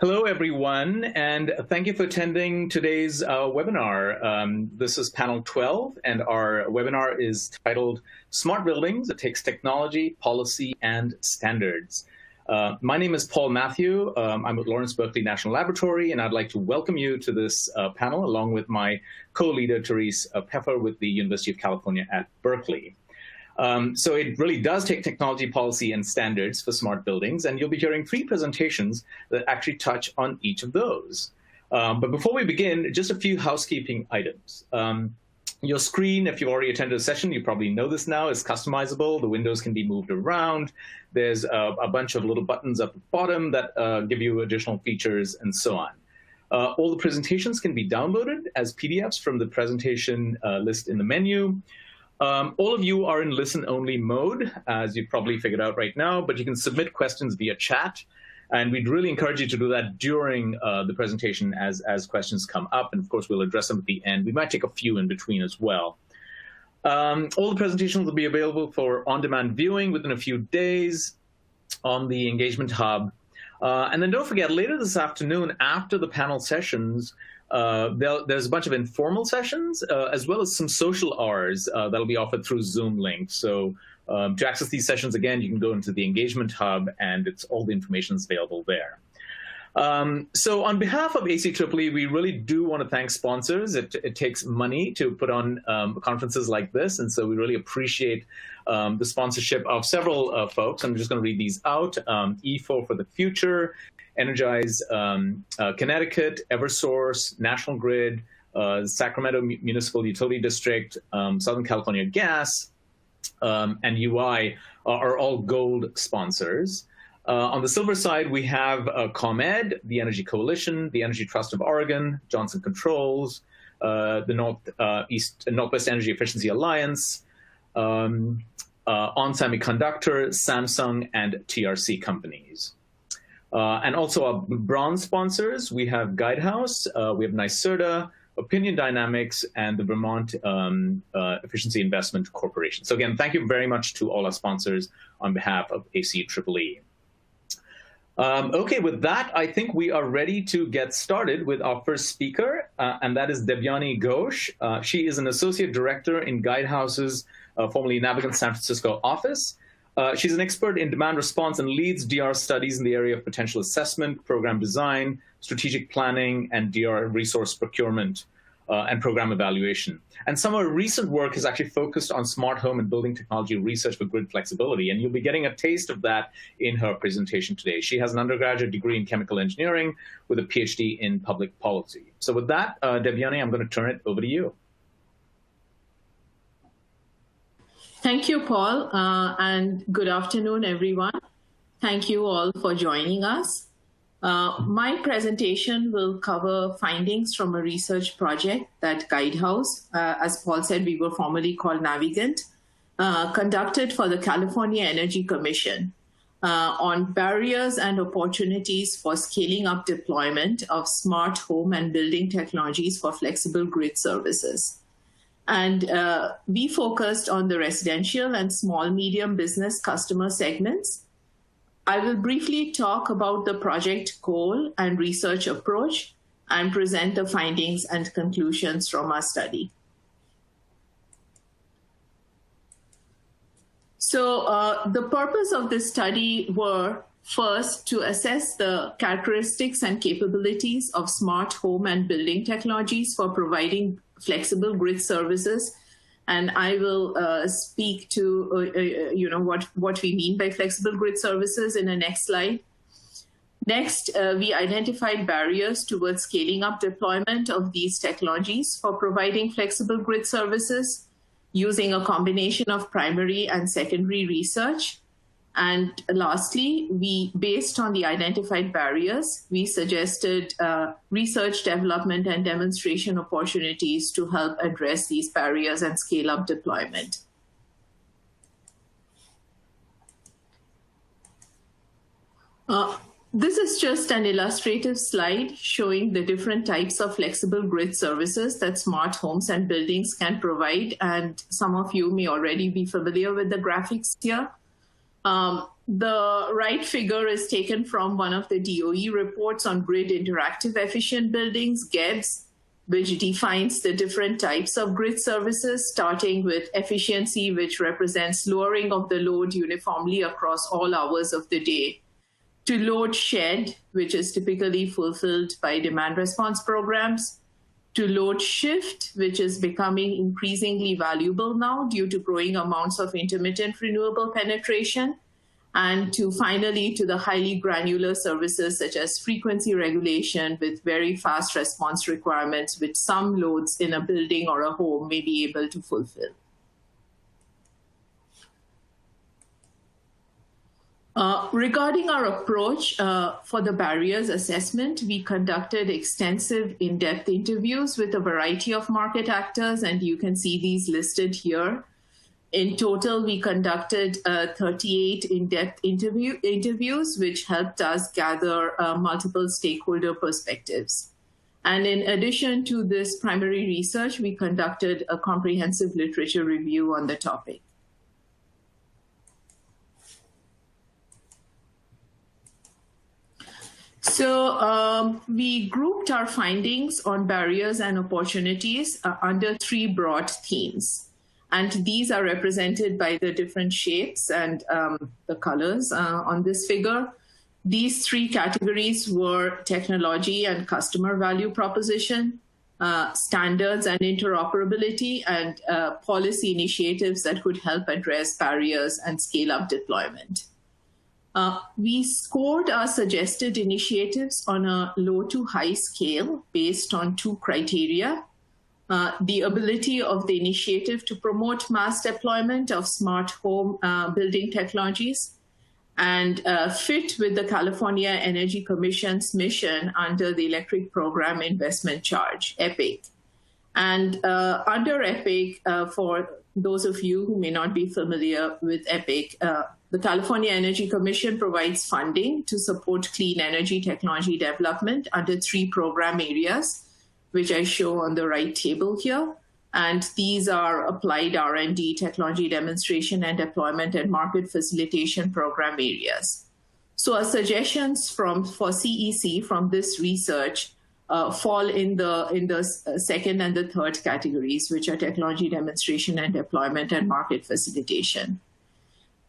Hello, everyone, and thank you for attending today's webinar. This is panel 12, and our webinar is titled Smart Buildings. It takes technology, policy, and standards. My name is Paul Matthew. I'm at Lawrence Berkeley National Laboratory, and I'd like to welcome you to this panel along with my co-leader, Therese Peffer, with the University of California at Berkeley. So it really does take technology, policy, and standards for smart buildings, and you'll be hearing three presentations that actually touch on each of those. But before we begin, just a few housekeeping items. Your screen, if you've already attended a session, you probably know this now, is customizable. The windows can be moved around. There's a bunch of little buttons at the bottom that give you additional features and so on. All the presentations can be downloaded as PDFs from the presentation list in the menu. All of you are in listen-only mode, as you've probably figured out right now, but you can submit questions via chat. And we'd really encourage you to do that during the presentation as questions come up. And of course, we'll address them at the end. We might take a few in between as well. All the presentations will be available for on-demand viewing within a few days on the Engagement Hub. And then don't forget, later this afternoon, after the panel sessions, there's a bunch of informal sessions, as well as some social hours that'll be offered through Zoom links. So to access these sessions, again, you can go into the Engagement Hub, and all the information is available there. So on behalf of ACEEE, we really do want to thank sponsors. It takes money to put on conferences like this, and so we really appreciate the sponsorship of several folks. I'm just going to read these out. E4 for the Future, Energize Connecticut, Eversource, National Grid, Sacramento Municipal Utility District, Southern California Gas, and UI are all gold sponsors. On the silver side, we have ComEd, the Energy Coalition, the Energy Trust of Oregon, Johnson Controls, the Northwest Energy Efficiency Alliance, On Semiconductor, Samsung, and TRC companies. And also our bronze sponsors, we have Guidehouse, we have NYSERDA, Opinion Dynamics, and the Vermont Efficiency Investment Corporation. So again, thank you very much to all our sponsors on behalf of ACEEE. Okay, with that, I think we are ready to get started with our first speaker, and that is Devyani Ghosh. She is an Associate Director in Guidehouse's formerly Navigant San Francisco office. She's an expert in demand response and leads DR studies in the area of potential assessment, program design, strategic planning, and DR resource procurement and program evaluation. And some of her recent work has actually focused on smart home and building technology research for grid flexibility. And you'll be getting a taste of that in her presentation today. She has an undergraduate degree in chemical engineering with a PhD in public policy. So with that, Devyani, I'm going to turn it over to you. Thank you, Paul, and good afternoon, everyone. Thank you all for joining us. My presentation will cover findings from a research project that Guidehouse, as Paul said, we were formerly called Navigant, conducted for the California Energy Commission on barriers and opportunities for scaling up deployment of smart home and building technologies for flexible grid services. And we focused on the residential and small-medium business customer segments. I will briefly talk about the project goal and research approach and present the findings and conclusions from our study. So the purpose of this study were, first, to assess the characteristics and capabilities of smart home and building technologies for providing flexible grid services. And I will speak to what we mean by flexible grid services in the next slide. Next, we identified barriers towards scaling up deployment of these technologies for providing flexible grid services using a combination of primary and secondary research. And lastly, based on the identified barriers, we suggested research, development, and demonstration opportunities to help address these barriers and scale up deployment. This is just an illustrative slide showing the different types of flexible grid services that smart homes and buildings can provide. And some of you may already be familiar with the graphics here. The right figure is taken from one of the DOE reports on grid interactive efficient buildings, GEBS, which defines the different types of grid services, starting with efficiency, which represents lowering of the load uniformly across all hours of the day, to load shed, which is typically fulfilled by demand response programs, to load shift, which is becoming increasingly valuable now due to growing amounts of intermittent renewable penetration, and to finally to the highly granular services such as frequency regulation with very fast response requirements, which some loads in a building or a home may be able to fulfill. Regarding our approach for the barriers assessment, we conducted extensive in-depth interviews with a variety of market actors, and you can see these listed here. In total, we conducted 38 in-depth interviews, which helped us gather multiple stakeholder perspectives. And in addition to this primary research, we conducted a comprehensive literature review on the topic. So we grouped our findings on barriers and opportunities under 3 broad themes. And these are represented by the different shapes and the colors on this figure. These 3 categories were technology and customer value proposition, standards and interoperability, and policy initiatives that could help address barriers and scale up deployment. We scored our suggested initiatives on a low to high scale based on 2 criteria. The ability of the initiative to promote mass deployment of smart home building technologies, and fit with the California Energy Commission's mission under the Electric Program Investment Charge, EPIC. And under EPIC, for those of you who may not be familiar with EPIC, the California Energy Commission provides funding to support clean energy technology development under 3 program areas, which I show on the right table here. And these are applied R&D, technology demonstration and deployment, and market facilitation program areas. So our suggestions for CEC from this research fall in the second and the third categories, which are technology demonstration and deployment and market facilitation.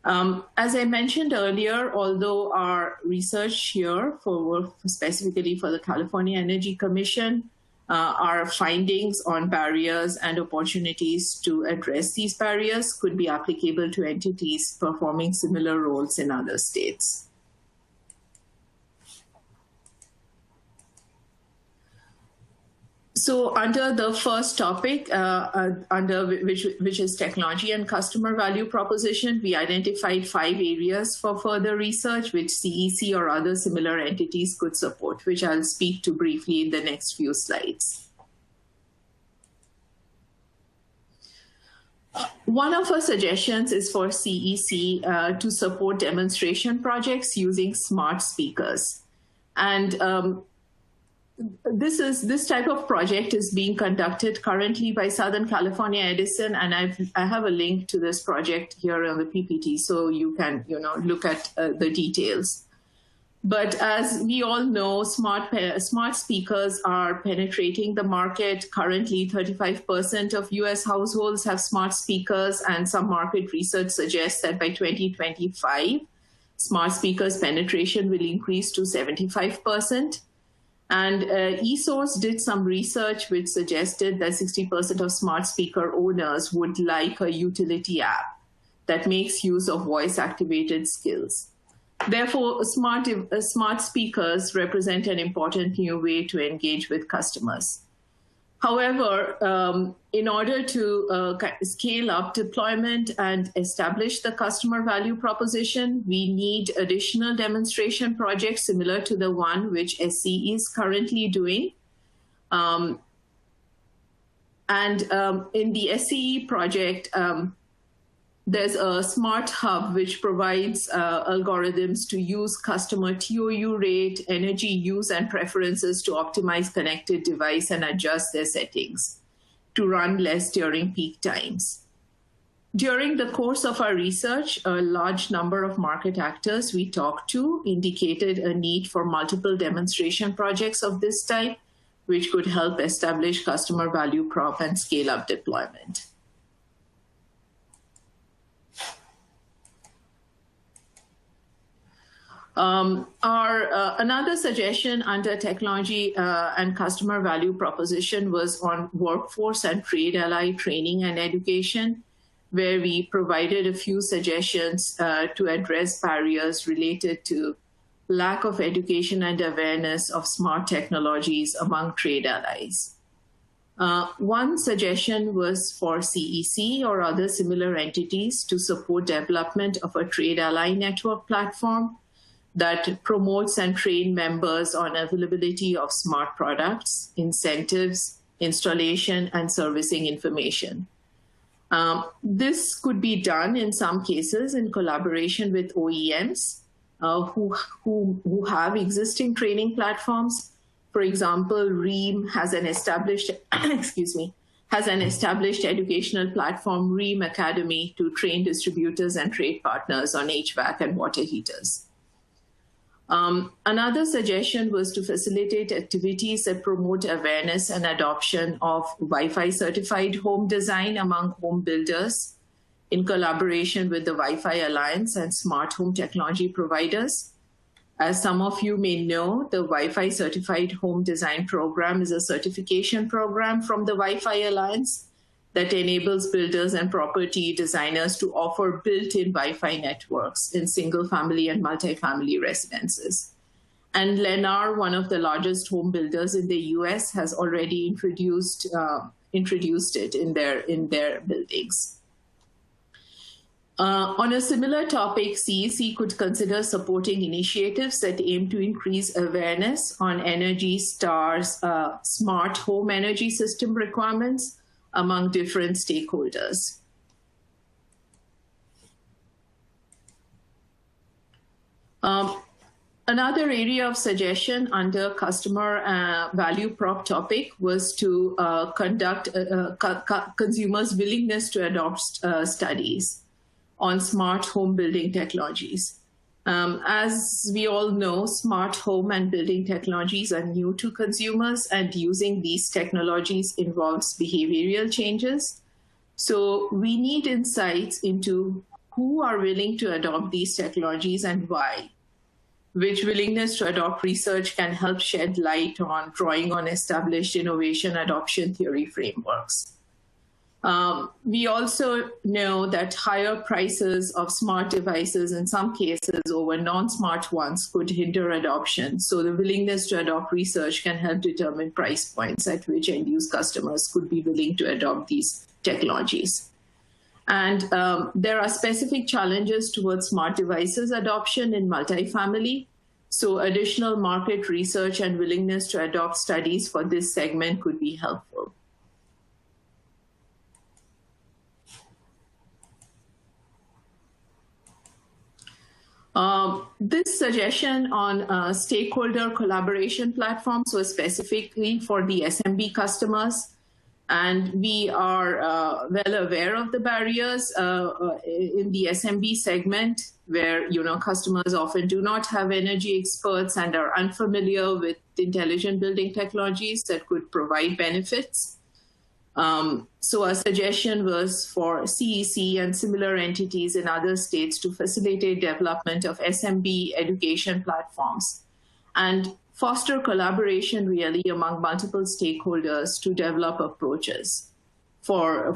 As I mentioned earlier, although our research here specifically for the California Energy Commission, our findings on barriers and opportunities to address these barriers could be applicable to entities performing similar roles in other states. So under the first topic, which is technology and customer value proposition, we identified 5 areas for further research which CEC or other similar entities could support, which I'll speak to briefly in the next few slides. One of our suggestions is for CEC to support demonstration projects using smart speakers. And this type of project is being conducted currently by Southern California Edison, and I have a link to this project here on the PPT, so you can look at the details. But as we all know, smart speakers are penetrating the market. Currently, 35% of US households have smart speakers, and some market research suggests that by 2025, smart speakers penetration will increase to 75%. And eSource did some research which suggested that 60% of smart speaker owners would like a utility app that makes use of voice-activated skills. Therefore, smart speakers represent an important new way to engage with customers. However, in order to scale up deployment and establish the customer value proposition, we need additional demonstration projects similar to the one which SC is currently doing. In the SCE project, there's a smart hub which provides algorithms to use customer TOU rate, energy use, and preferences to optimize connected device and adjust their settings to run less during peak times. During the course of our research, a large number of market actors we talked to indicated a need for multiple demonstration projects of this type, which could help establish customer value prop and scale up deployment. Another suggestion under technology and customer value proposition was on workforce and trade ally training and education, where we provided a few suggestions to address barriers related to lack of education and awareness of smart technologies among trade allies. One suggestion was for CEC or other similar entities to support development of a trade ally network platform that promotes and train members on availability of smart products, incentives, installation, and servicing information. This could be done in some cases in collaboration with OEMs who have existing training platforms. For example, REAM has an established, educational platform, REAM Academy, to train distributors and trade partners on HVAC and water heaters. Another suggestion was to facilitate activities that promote awareness and adoption of Wi-Fi certified home design among home builders in collaboration with the Wi-Fi Alliance and smart home technology providers. As some of you may know, the Wi-Fi certified home design program is a certification program from the Wi-Fi Alliance that enables builders and property designers to offer built-in Wi-Fi networks in single-family and multifamily residences. And Lennar, one of the largest home builders in the US, has already introduced it in their buildings. On a similar topic, CEC could consider supporting initiatives that aim to increase awareness on Energy Star's smart home energy system requirements among different stakeholders. Another area of suggestion under customer value prop topic was to conduct consumers' willingness to adopt studies on smart home building technologies. As we all know, smart home and building technologies are new to consumers, and using these technologies involves behavioral changes. So we need insights into who are willing to adopt these technologies and why, which willingness to adopt research can help shed light on drawing on established innovation adoption theory frameworks. We also know that higher prices of smart devices in some cases over non-smart ones could hinder adoption. So the willingness to adopt research can help determine price points at which end-use customers could be willing to adopt these technologies. And there are specific challenges towards smart devices adoption in multifamily. So additional market research and willingness to adopt studies for this segment could be helpful. This suggestion on stakeholder collaboration platforms was specifically for the SMB customers, and we are well aware of the barriers in the SMB segment, where customers often do not have energy experts and are unfamiliar with intelligent building technologies that could provide benefits. So our suggestion was for CEC and similar entities in other states to facilitate development of SMB education platforms and foster collaboration really among multiple stakeholders to develop approaches for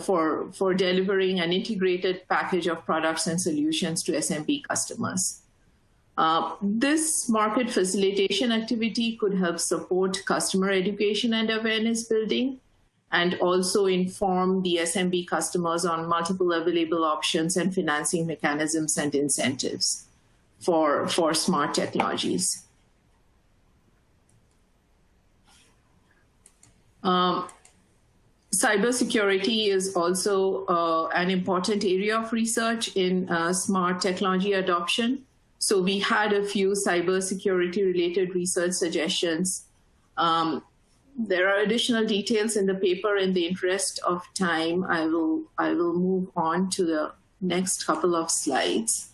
delivering an integrated package of products and solutions to SMB customers. This market facilitation activity could help support customer education and awareness building, and also inform the SMB customers on multiple available options and financing mechanisms and incentives for smart technologies. Cybersecurity is also an important area of research in smart technology adoption. So we had a few cybersecurity related research suggestions. There are additional details in the paper. In the interest of time, I will move on to the next couple of slides.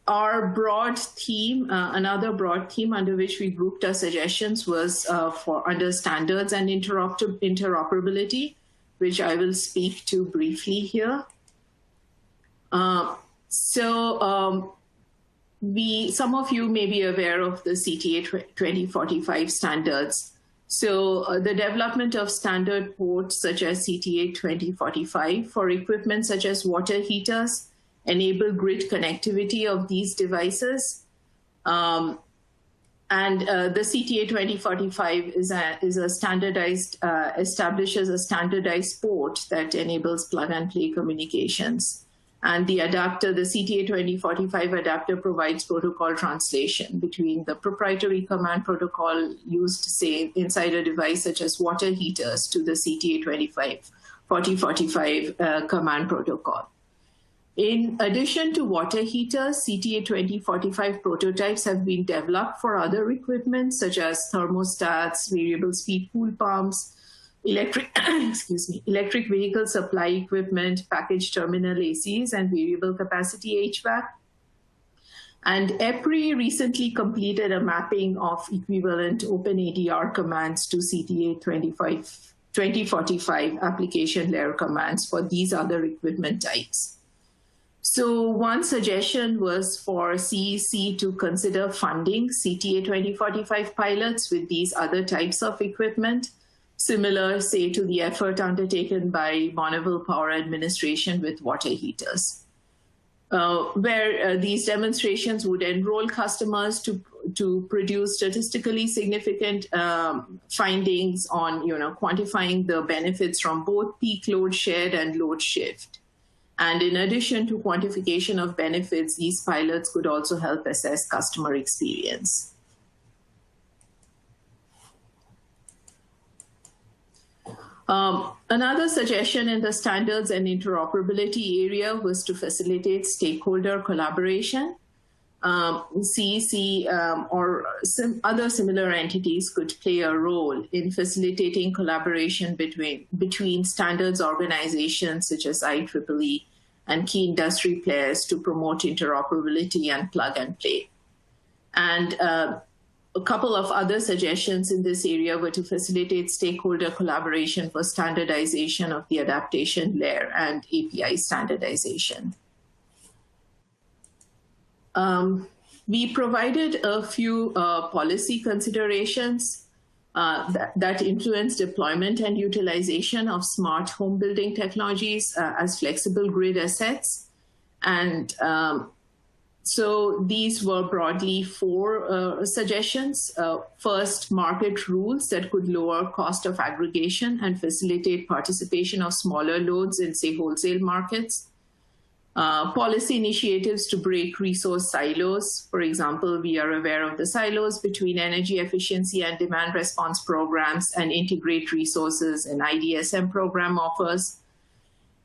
Our broad theme, another broad theme under which we grouped our suggestions was under standards and interoperability, which I will speak to briefly here. Some of you may be aware of the CTA 2045 standards. So the development of standard ports such as CTA 2045 for equipment such as water heaters enable grid connectivity of these devices. The CTA 2045 is a standardized, establishes a standardized port that enables plug-and-play communications. And the adapter, the CTA 2045 adapter, provides protocol translation between the proprietary command protocol used, say, inside a device such as water heaters to the CTA 2045 command protocol. In addition to water heaters, CTA 2045 prototypes have been developed for other equipment such as thermostats, variable speed pool pumps, electric vehicle supply equipment, package terminal ACs, and variable capacity HVAC. And EPRI recently completed a mapping of equivalent OpenADR commands to CTA 2045 application layer commands for these other equipment types. So one suggestion was for CEC to consider funding CTA 2045 pilots with these other types of equipment, similar, say, to the effort undertaken by Bonneville Power Administration with water heaters, where these demonstrations would enroll customers to produce statistically significant findings on quantifying the benefits from both peak load shared and load shift. And in addition to quantification of benefits, these pilots could also help assess customer experience. Another suggestion in the standards and interoperability area was to facilitate stakeholder collaboration. CEC or other similar entities could play a role in facilitating collaboration between standards organizations such as IEEE and key industry players to promote interoperability and plug and play. And a couple of other suggestions in this area were to facilitate stakeholder collaboration for standardization of the adaptation layer and API standardization. We provided a few policy considerations that influence deployment and utilization of smart home building technologies as flexible grid assets. And so these were broadly 4 suggestions. First, market rules that could lower cost of aggregation and facilitate participation of smaller loads in, say, wholesale markets. Policy initiatives to break resource silos. For example, we are aware of the silos between energy efficiency and demand response programs, and integrate resources in IDSM program offers.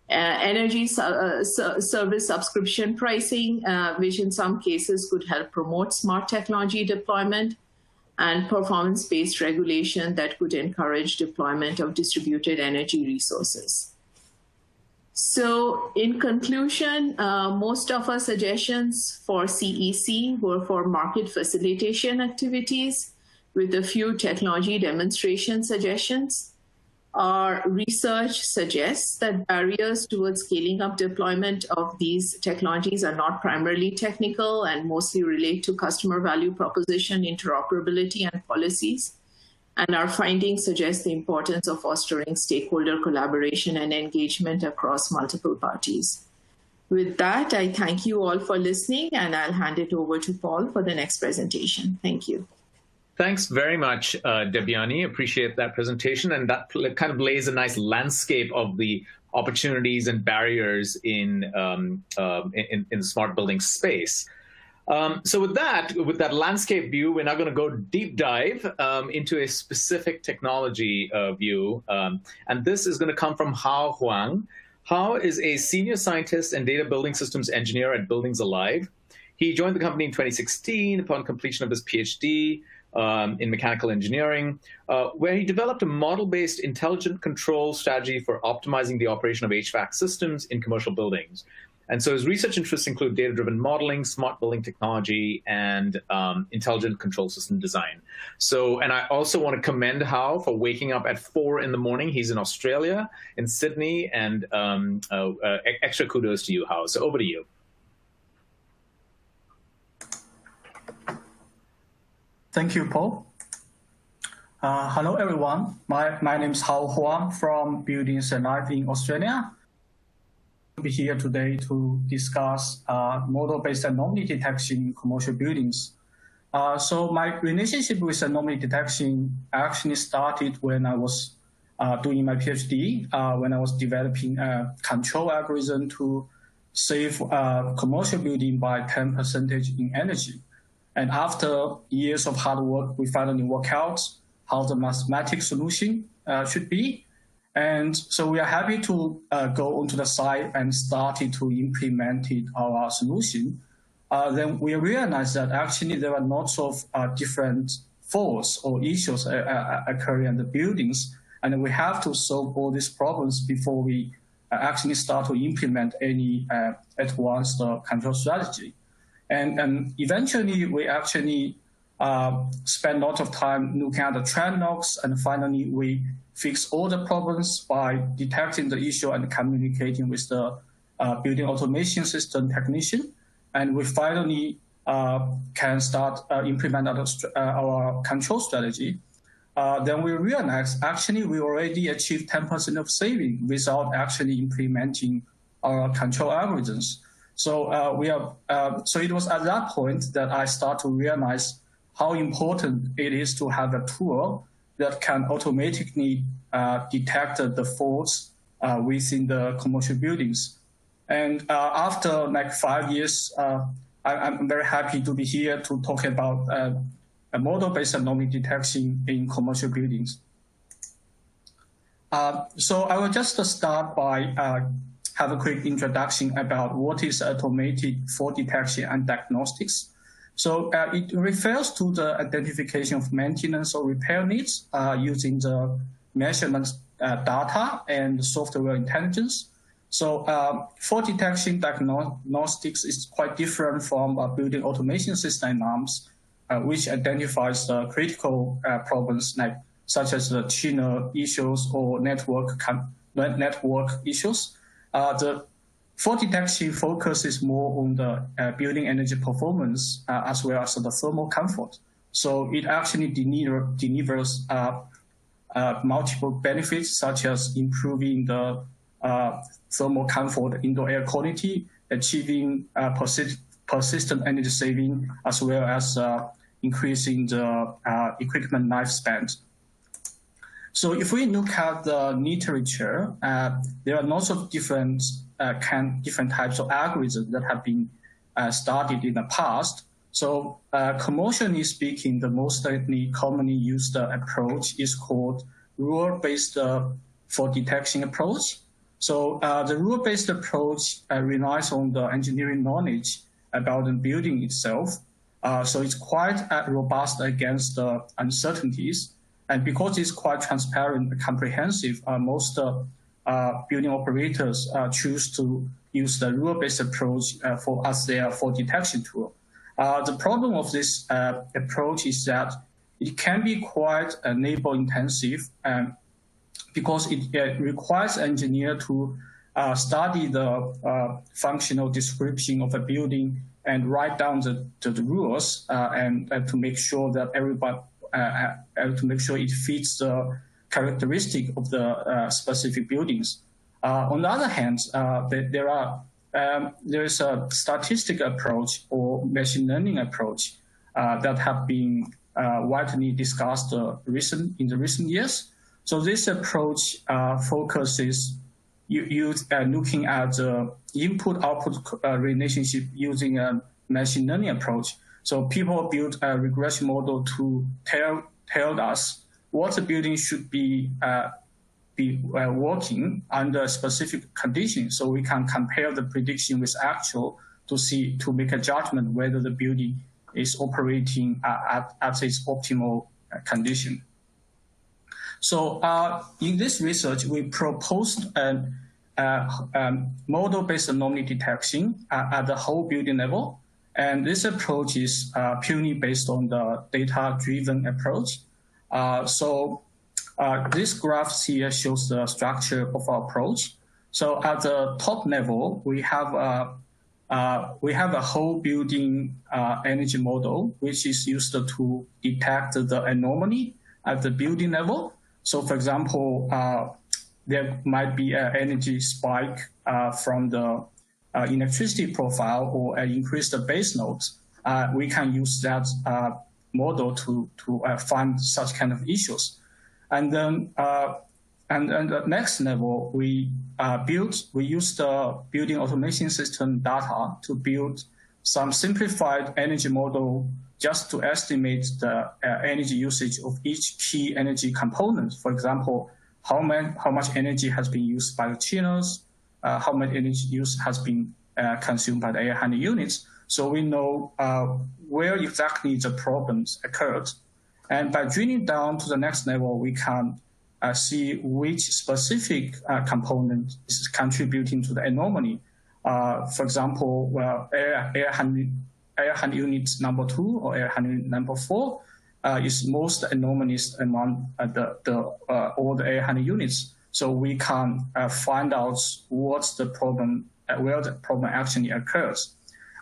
Energy service subscription pricing, which in some cases could help promote smart technology deployment, and performance-based regulation that could encourage deployment of distributed energy resources. So in conclusion, most of our suggestions for CEC were for market facilitation activities with a few technology demonstration suggestions. Our research suggests that barriers towards scaling up deployment of these technologies are not primarily technical and mostly relate to customer value proposition, interoperability, and policies. And our findings suggest the importance of fostering stakeholder collaboration and engagement across multiple parties. With that, I thank you all for listening, and I'll hand it over to Paul for the next presentation. Thank you. Thanks very much, Debyani. Appreciate that presentation. And that kind of lays a nice landscape of the opportunities and barriers in the smart building space. So with that landscape view, we're now going to go deep dive into a specific technology view. And this is going to come from Hao Huang. Hao is a senior scientist and data building systems engineer at Buildings Alive. He joined the company in 2016 upon completion of his PhD. in mechanical engineering, where he developed a model-based intelligent control strategy for optimizing the operation of HVAC systems in commercial buildings. And so his research interests include data-driven modeling, smart building technology, and intelligent control system design. So, and I also want to commend Hao for waking up at 4 in the morning. He's in Australia, in Sydney, and extra kudos to you, Hao. So over to you. Thank you, Paul. Hello, everyone. My name is Hao Huang from Buildings and Life in Australia. I'll be here today to discuss model-based anomaly detection in commercial buildings. So my relationship with anomaly detection actually started when I was doing my PhD, when I was developing a control algorithm to save commercial building by 10% in energy. And after years of hard work, we finally worked out how the mathematical solution should be. And so we are happy to go onto the site and started to implement our solution. Then we realized that actually there are lots of different faults or issues occurring in the buildings, and we have to solve all these problems before we actually start to implement any advanced control strategy. And eventually, we actually spend a lot of time looking at the trend logs, and finally, we fix all the problems by detecting the issue and communicating with the building automation system technician. And we finally can start implement our control strategy. Then we realized actually we already achieved 10% of saving without actually implementing our control algorithms. So so it was at that point that I start to realize how important it is to have a tool that can automatically detect the faults within the commercial buildings. And after like 5 years, I'm very happy to be here to talk about a model-based anomaly detection in commercial buildings. So I will just start by have a quick introduction about what is automated fault detection and diagnostics. So it refers to the identification of maintenance or repair needs using the measurement data and software intelligence. So fault detection diagnostics is quite different from building automation system alarms, which identifies the critical problems such as the chiller issues or network issues. The fault detection focuses more on the building energy performance as well as the thermal comfort. So it actually delivers multiple benefits, such as improving the thermal comfort, indoor air quality, achieving persistent energy saving, as well as increasing the equipment lifespan. So if we look at the literature, there are lots of different types of algorithms that have been studied in the past. So commercially speaking, the most commonly used approach is called rule-based fault detection approach. So the rule-based approach relies on the engineering knowledge about the building itself. So it's quite robust against uncertainties. And because it's quite transparent and comprehensive, most building operators choose to use the rule-based approach as their fault detection tool. The problem of this approach is that it can be quite labor intensive because it requires engineer to study the functional description of a building and write down the rules and to make sure that to make sure it fits the characteristic of the specific buildings. On the other hand, there is a statistical approach or machine learning approach that have been widely discussed in the recent years. So this approach focuses looking at the input-output relationship using a machine learning approach. So people build a regression model to tell us what the building should be working under specific conditions, so we can compare the prediction with actual to make a judgment whether the building is operating at its optimal condition. So in this research, we proposed a model-based anomaly detection at the whole building level. And this approach is purely based on the data-driven approach. This graph here shows the structure of our approach. So at the top level, we have a whole building energy model, which is used to detect the anomaly at the building level. So for example, there might be an energy spike from the electricity profile or an increased base nodes. We can use that model to find such kind of issues. And then the next level, we used the building automation system data to build some simplified energy model just to estimate the energy usage of each key energy component. For example, how much energy has been used by the chillers, how much energy use has been consumed by the air handling units. So we know where exactly the problems occurred. And by drilling down to the next level, we can see which specific component is contributing to the anomaly. For example, air handling unit number 2 or air handling number 4 is most anomalous among all the air handling units. So we can find out what's the problem, where the problem actually occurs.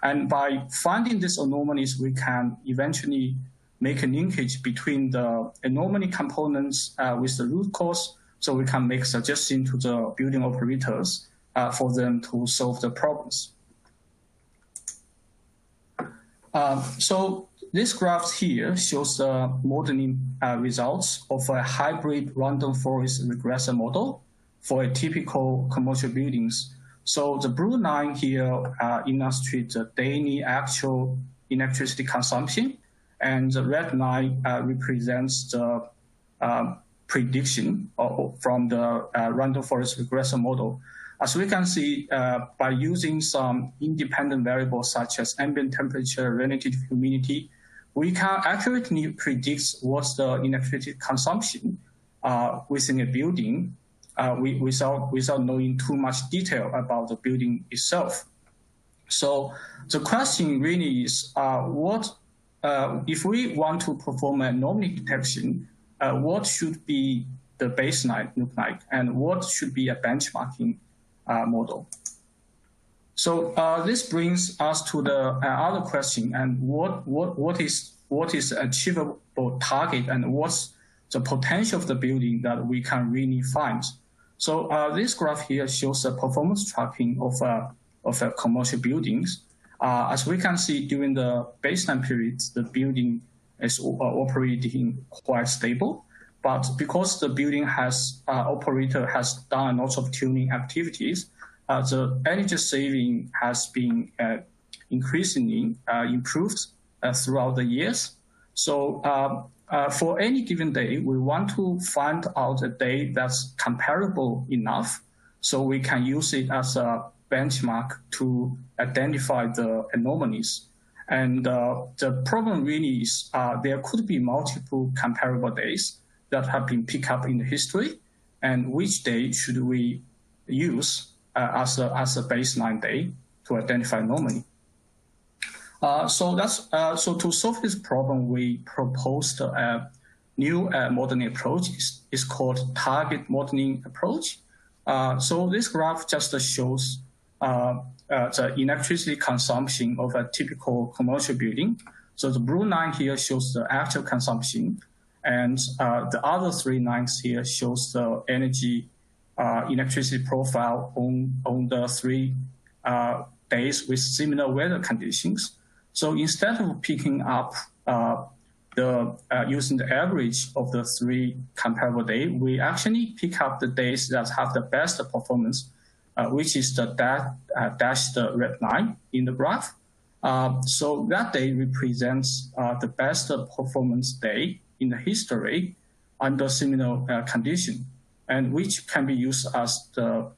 And by finding these anomalies, we can eventually make a linkage between the anomaly components with the root cause, so we can make suggestions to the building operators for them to solve the problems. So this graph here shows the modeling results of a hybrid random forest regressor model for a typical commercial buildings. So the blue line here illustrates the daily actual electricity consumption, and the red line represents the prediction from the random forest regressor model. As we can see, by using some independent variables such as ambient temperature, relative humidity, we can accurately predict what's the electricity consumption within a building without knowing too much detail about the building itself. So the question really is, if we want to perform an anomaly detection, what should be the baseline look like, and what should be a benchmarking model? So this brings us to the other question, and what is achievable target, and what's the potential of the building that we can really find? So this graph here shows the performance tracking of commercial buildings. As we can see, during the baseline periods, the building is operating quite stable. But because the building operator has done lots of tuning activities, the energy saving has been increasingly improved throughout the years. So for any given day, we want to find out a day that's comparable enough so we can use it as a benchmark to identify the anomalies. And the problem really is there could be multiple comparable days that have been picked up in the history, and which day should we use as a baseline day to identify anomaly. So to solve this problem, we proposed a new modeling approach. It's called target modeling approach. So this graph just shows the electricity consumption of a typical commercial building. So the blue line here shows the actual consumption, and the other 3 lines here shows the energy electricity profile on the 3 days with similar weather conditions. So instead of picking up using the average of the 3 comparable days, we actually pick up the days that have the best performance, which is the dashed red line in the graph. So that day represents the best performance day in the history under similar condition, and which can be used as a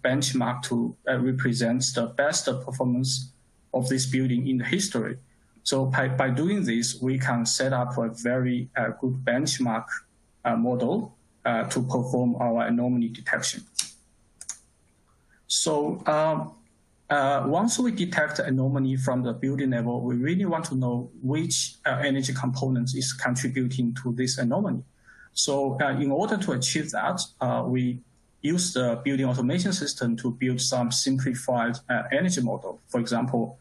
benchmark to represent the best performance of this building in the history. So by doing this, we can set up a very good benchmark model to perform our anomaly detection. So once we detect anomaly from the building level, we really want to know which energy components is contributing to this anomaly. So in order to achieve that, we use the building automation system to build some simplified energy model. For example,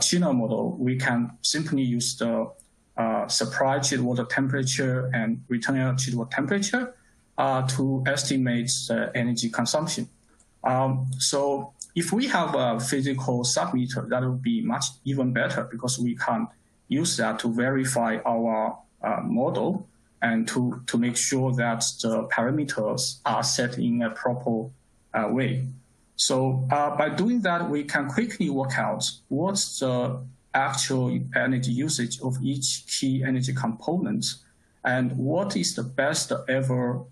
Chino model, we can simply use the supply chilled water temperature and return air chilled water temperature to estimate the energy consumption. So if we have a physical submeter, that would be much even better because we can use that to verify our model and to make sure that the parameters are set in a proper way. So by doing that, we can quickly work out what's the actual energy usage of each key energy component and what is the best ever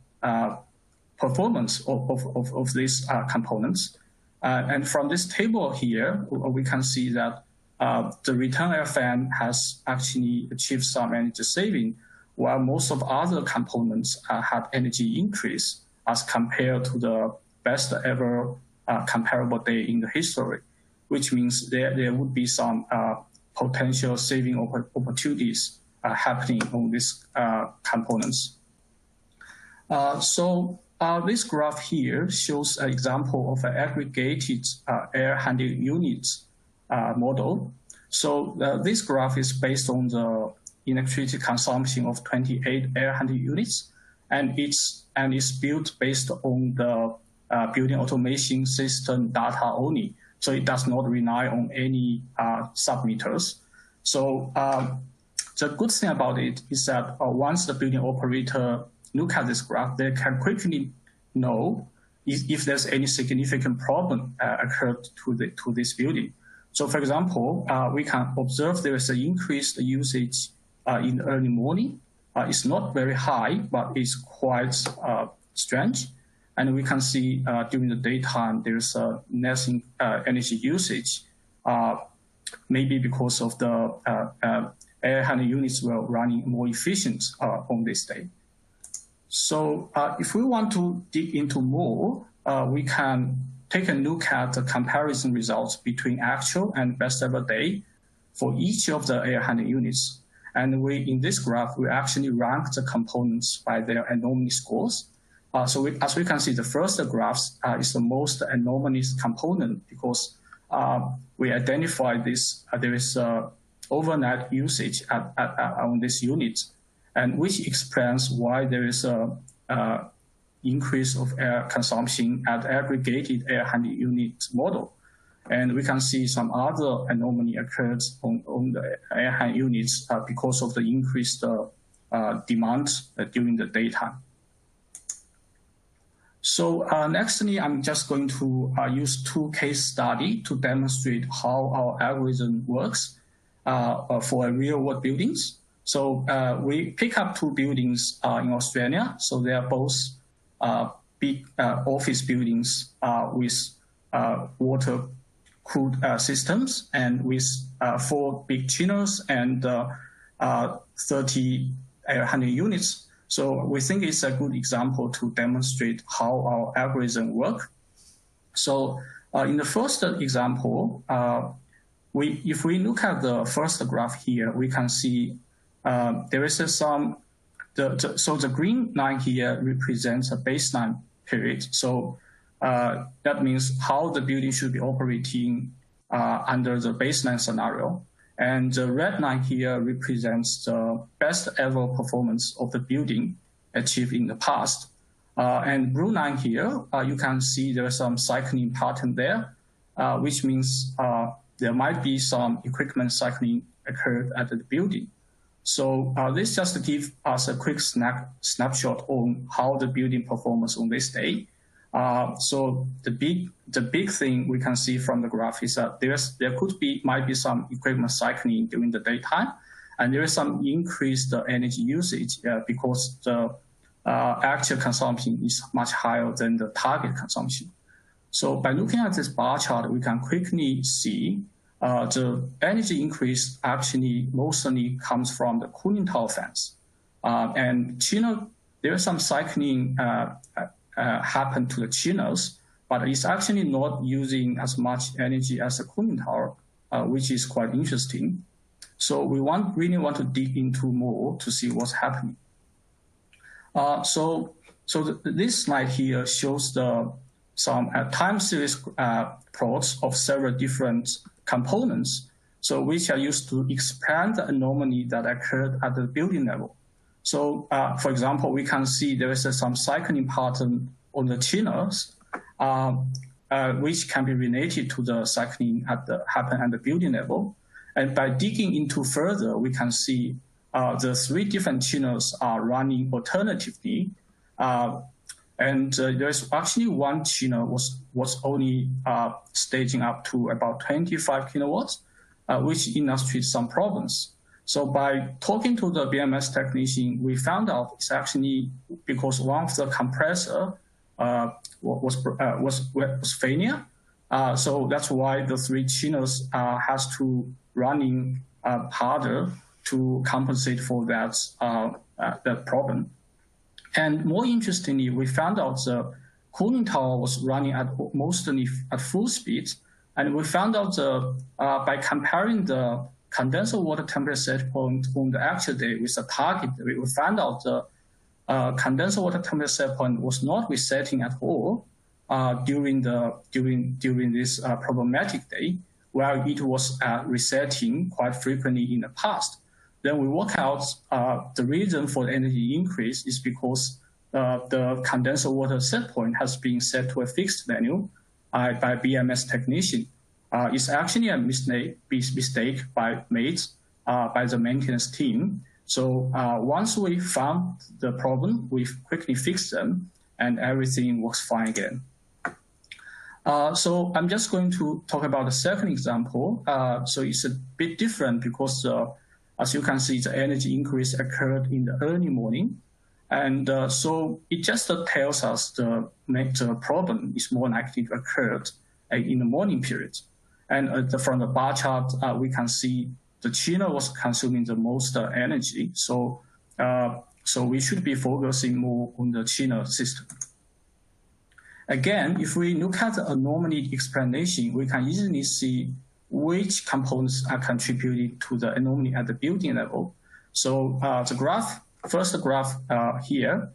performance of these components. And from this table here, we can see that the return air fan has actually achieved some energy saving, while most of other components had energy increase as compared to the best ever comparable day in the history, which means there would be some potential saving opportunities happening on these components. So this graph here shows an example of an aggregated air handling units model. So this graph is based on the electricity consumption of 28 air handling units, and it's built based on the building automation system data only. So it does not rely on any submeters. So the good thing about it is that once the building operator look at this graph, they can quickly know if there's any significant problem occurred to this building. So for example, we can observe there is an increased usage in the early morning. It's not very high, but it's quite strange. And we can see during the daytime, there's a less energy usage, maybe because of the air handling units were running more efficient on this day. So if we want to dig into more, we can take a look at the comparison results between actual and best ever day for each of the air handling units. And in this graph, we actually rank the components by their anomaly scores. So as we can see, the first graph is the most anomalous component because we identify this, there is overnight usage on this unit, and which explains why there is a increase of air consumption at aggregated air handling unit model. And we can see some other anomaly occurs on the air handling units because of the increased demand during the daytime. So nextly, I'm just going to use two case studies to demonstrate how our algorithm works for real world buildings. So we pick up two buildings in Australia. So they are both big office buildings with water-cooled systems and with 4 big chillers and 30 air handling units. So we think it's a good example to demonstrate how our algorithm work. So in the first example, if we look at the first graph here, we can see there is so the green line here represents a baseline period. So that means how the building should be operating under the baseline scenario. And the red line here represents the best ever performance of the building achieved in the past. And blue line here, you can see there's some cycling pattern there, which means there might be some equipment cycling occurred at the building. So this just gives us a quick snapshot on how the building performance on this day. So the big thing we can see from the graph is that might be some equipment cycling during the daytime, and there is some increased energy usage because the actual consumption is much higher than the target consumption. So by looking at this bar chart, we can quickly see the energy increase actually mostly comes from the cooling tower fans. And chiller, there is some cycling happen to the chillers, but it's actually not using as much energy as the cooling tower, which is quite interesting. So we really want to dig into more to see what's happening. So this slide here shows some time series plots of several different components, so which are used to expand the anomaly that occurred at the building level. So, for example, we can see there is some cycling pattern on the chillers, which can be related to the cycling happen at the building level. And by digging into further, we can see the 3 different chillers are running alternatively. And there's actually one chiller was only staging up to about 25 kilowatts, which illustrates some problems. So by talking to the BMS technician, we found out it's actually because one of the compressor was failure. So that's why the 3 chillers has to running harder to compensate for that problem. And more interestingly, we found out the cooling tower was running mostly at full speed. And we found out by comparing the condenser water temperature set point on the actual day with the target day, we found out the condenser water temperature set point was not resetting at all during this problematic day, while it was resetting quite frequently in the past. Then we work out the reason for the energy increase is because the condenser water set point has been set to a fixed value by BMS technician. It's actually a mistake made by the maintenance team. So once we found the problem, we quickly fixed them, and everything works fine again. So I'm just going to talk about the second example. So it's a bit different because as you can see, the energy increase occurred in the early morning. And so it just tells us the problem is more likely to occur in the morning period. And from the bar chart, we can see the chiller was consuming the most energy. So we should be focusing more on the chiller system. Again, if we look at the anomaly explanation, we can easily see which components are contributing to the anomaly at the building level. So the first graph here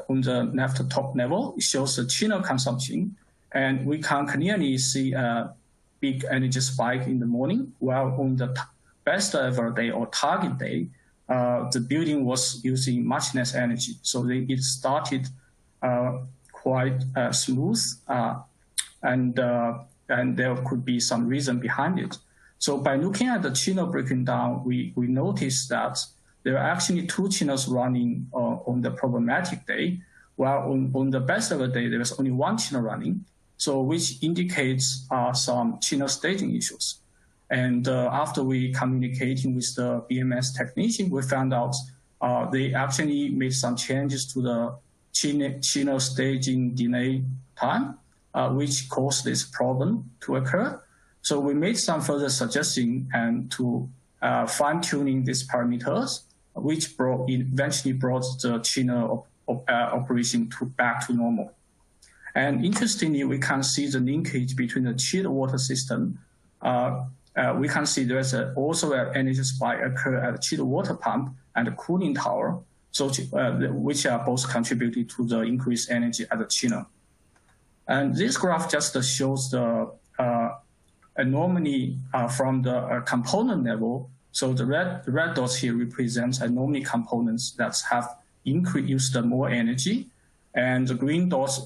on the left top level, it shows the chiller consumption. And we can clearly see a big energy spike in the morning, while on the best ever day or target day, the building was using much less energy. So it started quite smooth, and there could be some reason behind it. So by looking at the chiller breaking down, we noticed that there are actually 2 chillers running on the problematic day, while on the best ever day, there was only 1 chiller running, so which indicates some chiller staging issues. And after we communicating with the BMS technician, we found out they actually made some changes to the chiller staging delay time, which caused this problem to occur. So we made some further suggestions and to fine-tuning these parameters, which eventually brought the chiller operation back to normal. And interestingly, we can see the linkage between the chilled water system. We can see there's also an energy spike occur at the chilled water pump and the cooling tower, so which are both contributing to the increased energy at the chiller. And this graph just shows the anomaly from the component level. So the red dots here represents anomaly components that have used more energy, and the green dots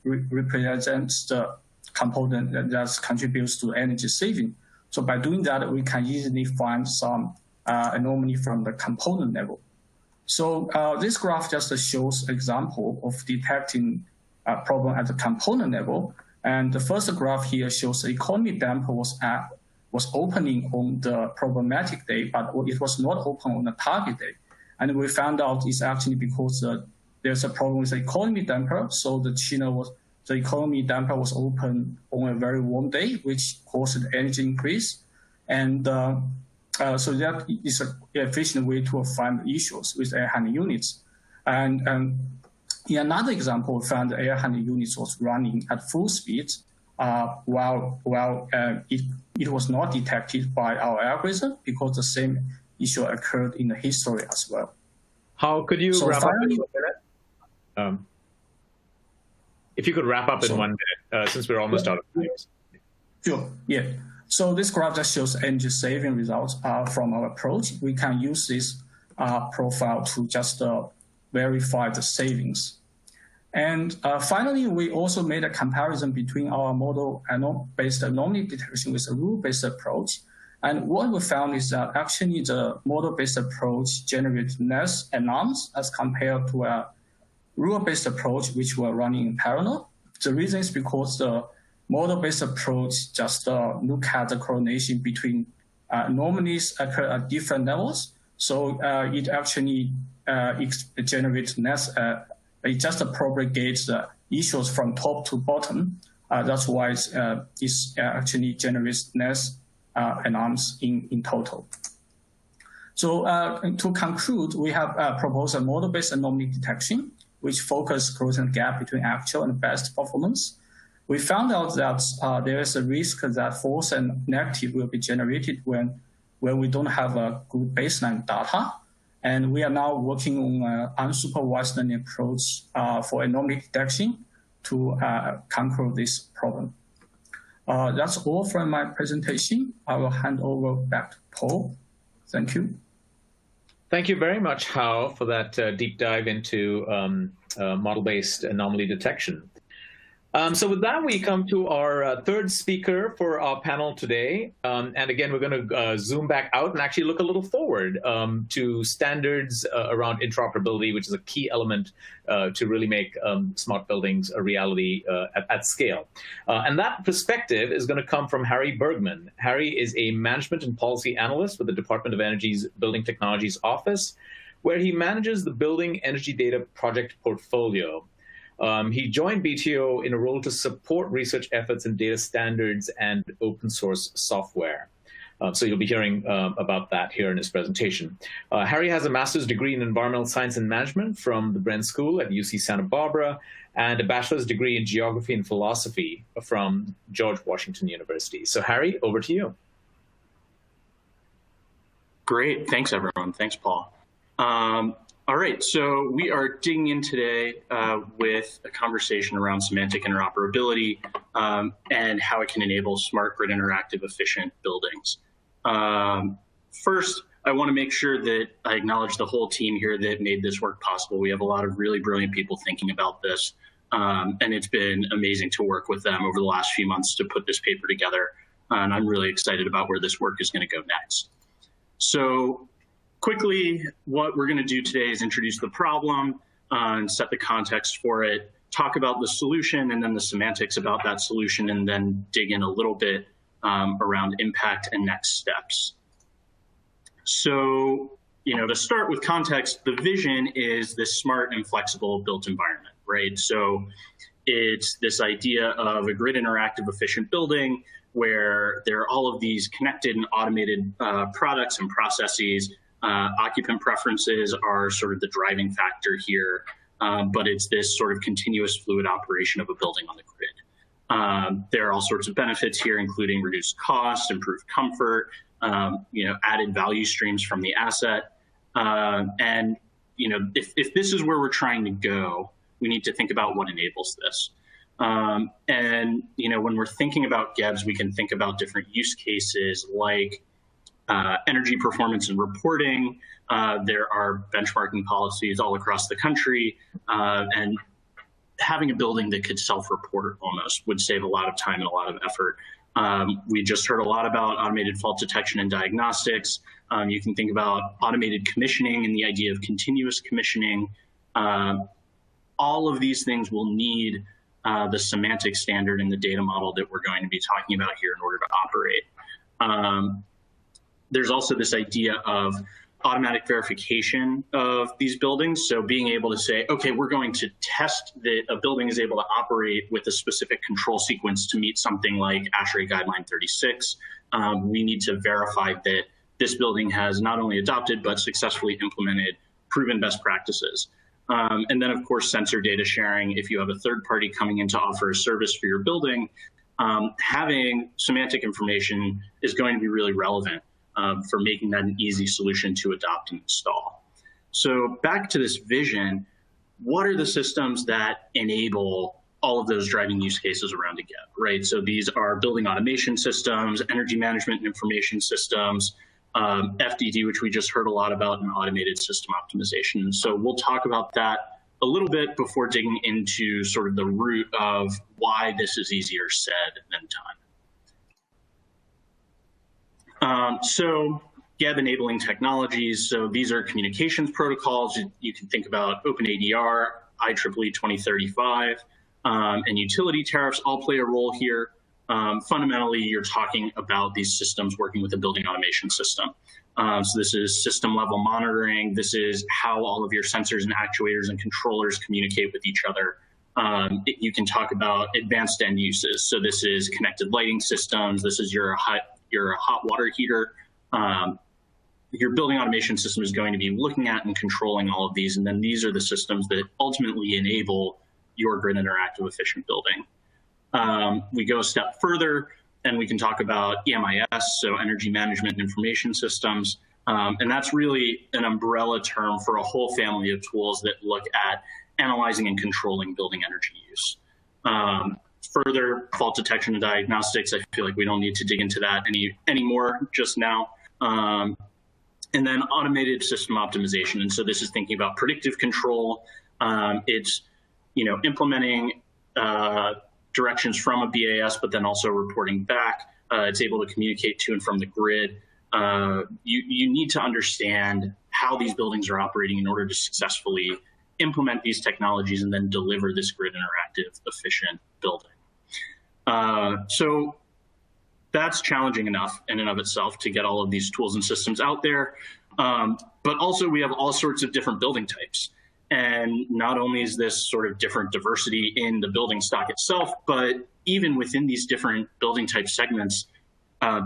represents the component that contributes to energy saving. So by doing that, we can easily find some anomaly from the component level. So this graph just shows example of detecting a problem at the component level. And the first graph here shows the economy damper was opening on the problematic day, but it was not open on the target day. And we found out it's actually because there's a problem with the economy damper, so the chiller the economy damper was open on a very warm day, which caused the energy increase. And so that is an efficient way to find issues with air handling units. And in another example, we found the air handling units was running at full speed while it was not detected by our algorithm because the same issue occurred in the history as well. How could you wrap up in 1 minute? If you could wrap up in 1 minute, since we're almost out of time. Sure, yeah. So this graph just shows energy saving results from our approach. We can use this profile to just verify the savings. And finally, we also made a comparison between our model-based anomaly detection with a rule-based approach. And what we found is that actually the model-based approach generates less alarms as compared to a rule-based approach, which were running in parallel. The reason is because the model-based approach just look at the correlation between anomalies occur at different levels. So it actually generates less, it just propagates the issues from top to bottom. That's why it actually generates less alarms in total. So to conclude, we have proposed a model-based anomaly detection, which focus closing the gap between actual and best performance. We found out that there is a risk that false and negative will be generated when we don't have a good baseline data. And we are now working on an unsupervised learning approach for anomaly detection to conquer this problem. That's all from my presentation. I will hand over back to Paul. Thank you. Thank you very much, Hao, for that deep dive into model-based anomaly detection. So with that, we come to our third speaker for our panel today. And again, we're going to zoom back out and actually look a little forward to standards around interoperability, which is a key element to really make smart buildings a reality at scale. And that perspective is going to come from Harry Bergman. Harry is a management and policy analyst with the Department of Energy's Building Technologies Office, where he manages the Building Energy Data Project portfolio. He joined BTO in a role to support research efforts in data standards and open source software. So you'll be hearing about that here in his presentation. Harry has a master's degree in environmental science and management from the Bren School at UC Santa Barbara and a bachelor's degree in geography and philosophy from George Washington University. So Harry, over to you. Great, thanks everyone. Thanks, Paul. All right, so we are digging in today with a conversation around semantic interoperability and how it can enable smart, grid interactive, efficient buildings. First, I want to make sure that I acknowledge the whole team here that made this work possible. We have a lot of really brilliant people thinking about this, and it's been amazing to work with them over the last few months to put this paper together, and I'm really excited about where this work is going to go next. So, quickly, what we're going to do today is introduce the problem and set the context for it, talk about the solution and then the semantics about that solution, and then dig in a little bit around impact and next steps. So, to start with context, the vision is this smart and flexible built environment, right? So it's this idea of a grid interactive efficient building where there are all of these connected and automated products and processes. Occupant preferences are sort of the driving factor here, but it's this sort of continuous fluid operation of a building on the grid. There are all sorts of benefits here, including reduced cost, improved comfort, added value streams from the asset. And if this is where we're trying to go, we need to think about what enables this. And when we're thinking about GEBs, we can think about different use cases like energy performance and reporting. There are benchmarking policies all across the country, and having a building that could self-report almost would save a lot of time and a lot of effort. We just heard a lot about automated fault detection and diagnostics. You can think about automated commissioning and the idea of continuous commissioning. All of these things will need the semantic standard and the data model that we're going to be talking about here in order to operate. There's also this idea of automatic verification of these buildings. So being able to say, okay, we're going to test that a building is able to operate with a specific control sequence to meet something like ASHRAE Guideline 36. We need to verify that this building has not only adopted, but successfully implemented proven best practices. And then, of course, sensor data sharing. If you have a third party coming in to offer a service for your building, having semantic information is going to be really relevant for making that an easy solution to adopt and install. So back to this vision, what are the systems that enable all of those driving use cases around to get, right? So these are building automation systems, energy management and information systems, FDD, which we just heard a lot about, and automated system optimization. So we'll talk about that a little bit before digging into sort of the root of why this is easier said than done. So GEB enabling technologies. So these are communications protocols. You can think about OpenADR, IEEE 2035, and utility tariffs all play a role here. Fundamentally, you're talking about these systems working with a building automation system. So this is system level monitoring. This is how all of your sensors and actuators and controllers communicate with each other. You can talk about advanced end uses. So this is connected lighting systems. This is your hot water heater. Your building automation system is going to be looking at and controlling all of these. And then these are the systems that ultimately enable your grid interactive efficient building. We go a step further and we can talk about EMIS, so energy management and information systems. And that's really an umbrella term for a whole family of tools that look at analyzing and controlling building energy use. Further, fault detection and diagnostics, I feel like we don't need to dig into that anymore just now. And then automated system optimization. And so this is thinking about predictive control. It's, implementing directions from a BAS, but then also reporting back. It's able to communicate to and from the grid. You need to understand how these buildings are operating in order to successfully implement these technologies and then deliver this grid interactive efficient building. So that's challenging enough in and of itself to get all of these tools and systems out there. But also we have all sorts of different building types. And not only is this sort of different diversity in the building stock itself, but even within these different building type segments,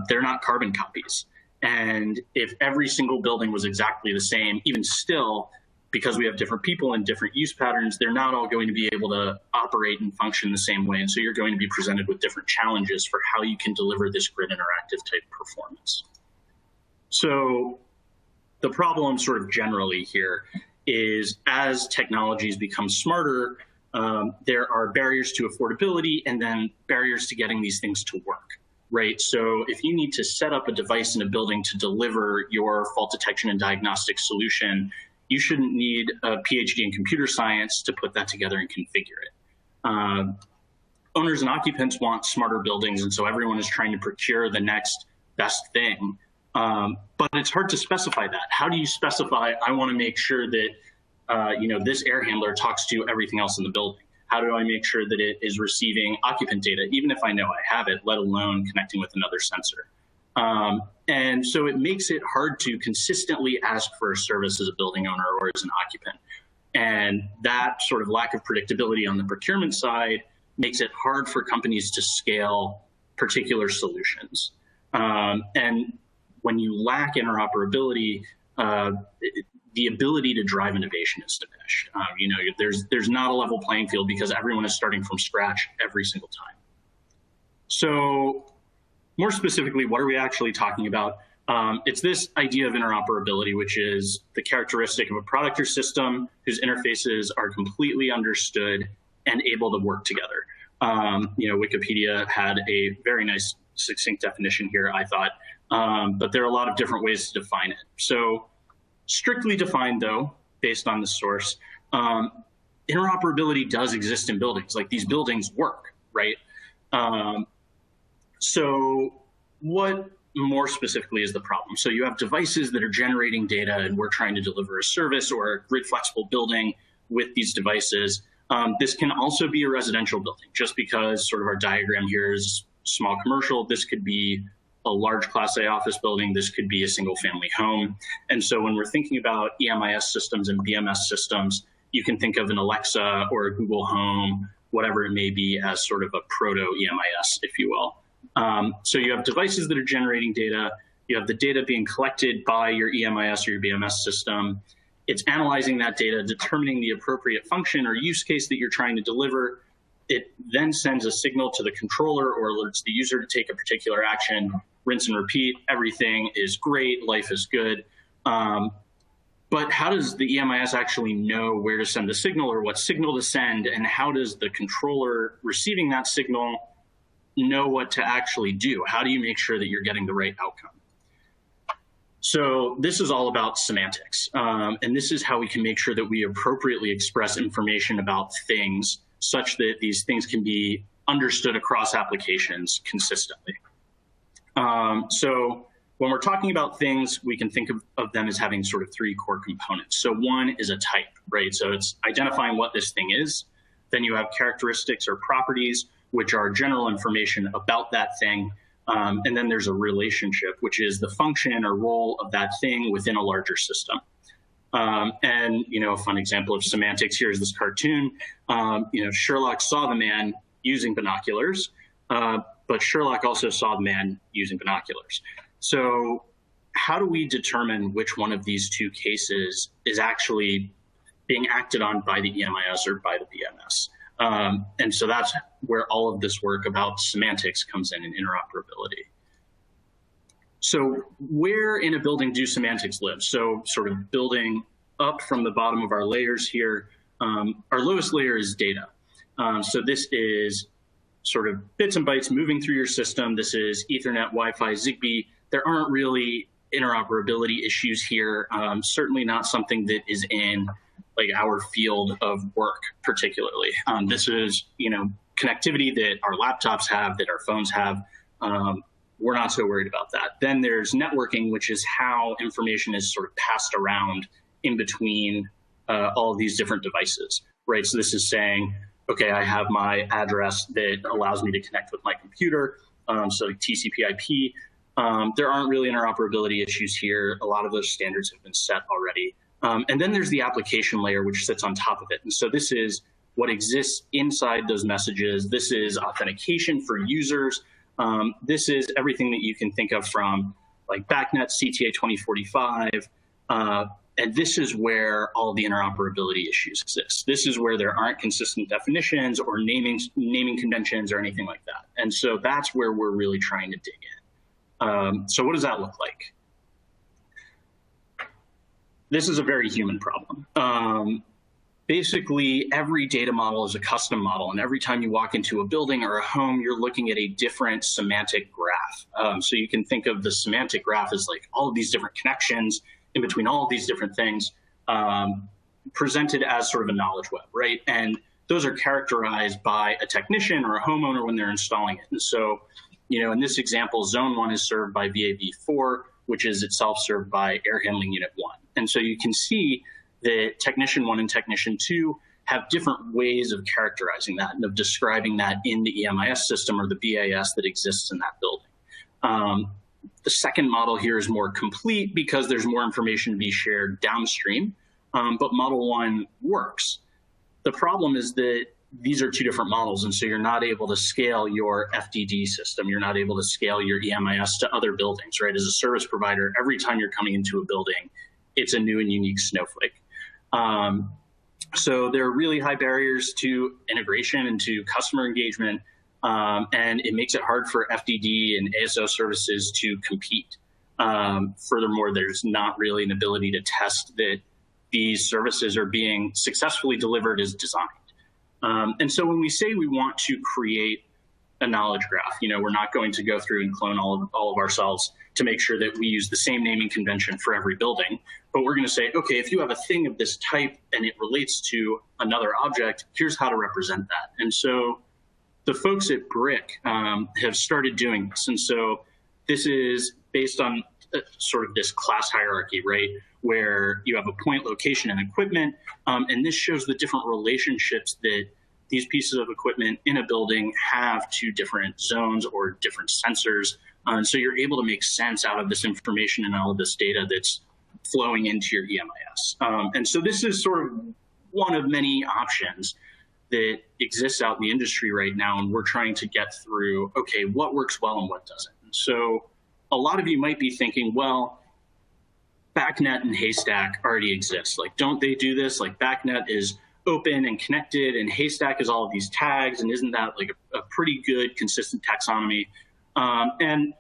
they're not carbon copies. And if every single building was exactly the same, even still, because we have different people and different use patterns, they're not all going to be able to operate and function the same way. And so you're going to be presented with different challenges for how you can deliver this grid interactive type performance. So the problem sort of generally here is as technologies become smarter, there are barriers to affordability and then barriers to getting these things to work, right? So if you need to set up a device in a building to deliver your fault detection and diagnostic solution, you shouldn't need a PhD in computer science to put that together and configure it. Owners and occupants want smarter buildings, and so everyone is trying to procure the next best thing. But it's hard to specify that. How do you specify, I want to make sure that this air handler talks to everything else in the building? How do I make sure that it is receiving occupant data, even if I know I have it, let alone connecting with another sensor? And so it makes it hard to consistently ask for a service as a building owner or as an occupant. And that sort of lack of predictability on the procurement side makes it hard for companies to scale particular solutions. And when you lack interoperability, the ability to drive innovation is diminished. There's not a level playing field because everyone is starting from scratch every single time. So more specifically, what are we actually talking about? It's this idea of interoperability, which is the characteristic of a product or system whose interfaces are completely understood and able to work together. Wikipedia had a very nice, succinct definition here, I thought, but there are a lot of different ways to define it. So strictly defined, though, based on the source, interoperability does exist in buildings. Like, these buildings work, right? So what more specifically is the problem? So you have devices that are generating data and we're trying to deliver a service or a grid flexible building with these devices. This can also be a residential building. Just because sort of our diagram here is small commercial, this could be a large Class A office building. This could be a single family home. And so when we're thinking about EMIS systems and BMS systems, you can think of an Alexa or a Google Home, whatever it may be, as sort of a proto-EMIS, if you will. So you have devices that are generating data. You have the data being collected by your EMIS or your BMS system. It's analyzing that data, determining the appropriate function or use case that you're trying to deliver. It then sends a signal to the controller or alerts the user to take a particular action, rinse and repeat. Everything is great. Life is good. But how does the EMIS actually know where to send the signal or what signal to send? And how does the controller receiving that signal know what to actually do? How do you make sure that you're getting the right outcome? So this is all about semantics. And this is how we can make sure that we appropriately express information about things such that these things can be understood across applications consistently. So when we're talking about things, we can think of them as having sort of three core components. So one is a type, right? So it's identifying what this thing is. Then you have characteristics or properties, which are general information about that thing. And then there's a relationship, which is the function or role of that thing within a larger system. And, a fun example of semantics here is this cartoon. Sherlock saw the man using binoculars, but Sherlock also saw the man using binoculars. So how do we determine which one of these two cases is actually being acted on by the EMIS or by the BMS? And so that's where all of this work about semantics comes in and interoperability. So where in a building do semantics live? So sort of building up from the bottom of our layers here, our lowest layer is data. So this is sort of bits and bytes moving through your system. This is Ethernet, Wi-Fi, Zigbee. There aren't really interoperability issues here. Certainly not something that is in like our field of work particularly. This is, connectivity that our laptops have, that our phones have. We're not so worried about that. Then there's networking, which is how information is sort of passed around in between all of these different devices, right? So this is saying, okay, I have my address that allows me to connect with my computer, so like TCP/IP. There aren't really interoperability issues here. A lot of those standards have been set already. And then there's the application layer, which sits on top of it. And so this is what exists inside those messages. This is authentication for users. This is everything that you can think of from like BACnet, CTA 2045. And this is where all the interoperability issues exist. This is where there aren't consistent definitions or naming conventions or anything like that. And so that's where we're really trying to dig in. So what does that look like? This is a very human problem. Basically, every data model is a custom model, and every time you walk into a building or a home, you're looking at a different semantic graph. So you can think of the semantic graph as like all of these different connections in between all of these different things presented as sort of a knowledge web, right? And those are characterized by a technician or a homeowner when they're installing it. And so, in this example, Zone 1 is served by VAV4, which is itself served by Air Handling Unit 1. And so you can see that Technician 1 and Technician 2 have different ways of characterizing that and of describing that in the EMIS system or the BAS that exists in that building. The second model here is more complete because there's more information to be shared downstream, but Model 1 works. The problem is that these are two different models, and so you're not able to scale your FDD system. You're not able to scale your EMIS to other buildings, right? As a service provider, every time you're coming into a building, it's a new and unique snowflake. So there are really high barriers to integration and to customer engagement, and it makes it hard for FDD and ASO services to compete. Furthermore, there's not really an ability to test that these services are being successfully delivered as designed. And so when we say we want to create a knowledge graph, we're not going to go through and clone all of ourselves to make sure that we use the same naming convention for every building. But we're going to say, okay, if you have a thing of this type and it relates to another object, here's how to represent that. And so the folks at Brick have started doing this. And so this is based on sort of this class hierarchy, right, where you have a point, location, and equipment. And this shows the different relationships that these pieces of equipment in a building have to different zones or different sensors And so you're able to make sense out of this information and all of this data that's flowing into your EMIS. And so this is sort of one of many options that exists out in the industry right now, and we're trying to get through, okay, what works well and what doesn't. So a lot of you might be thinking, well, BACnet and Haystack already exist. Like, don't they do this? Like, BACnet is open and connected, and Haystack is all of these tags, and isn't that like a pretty good, consistent taxonomy? And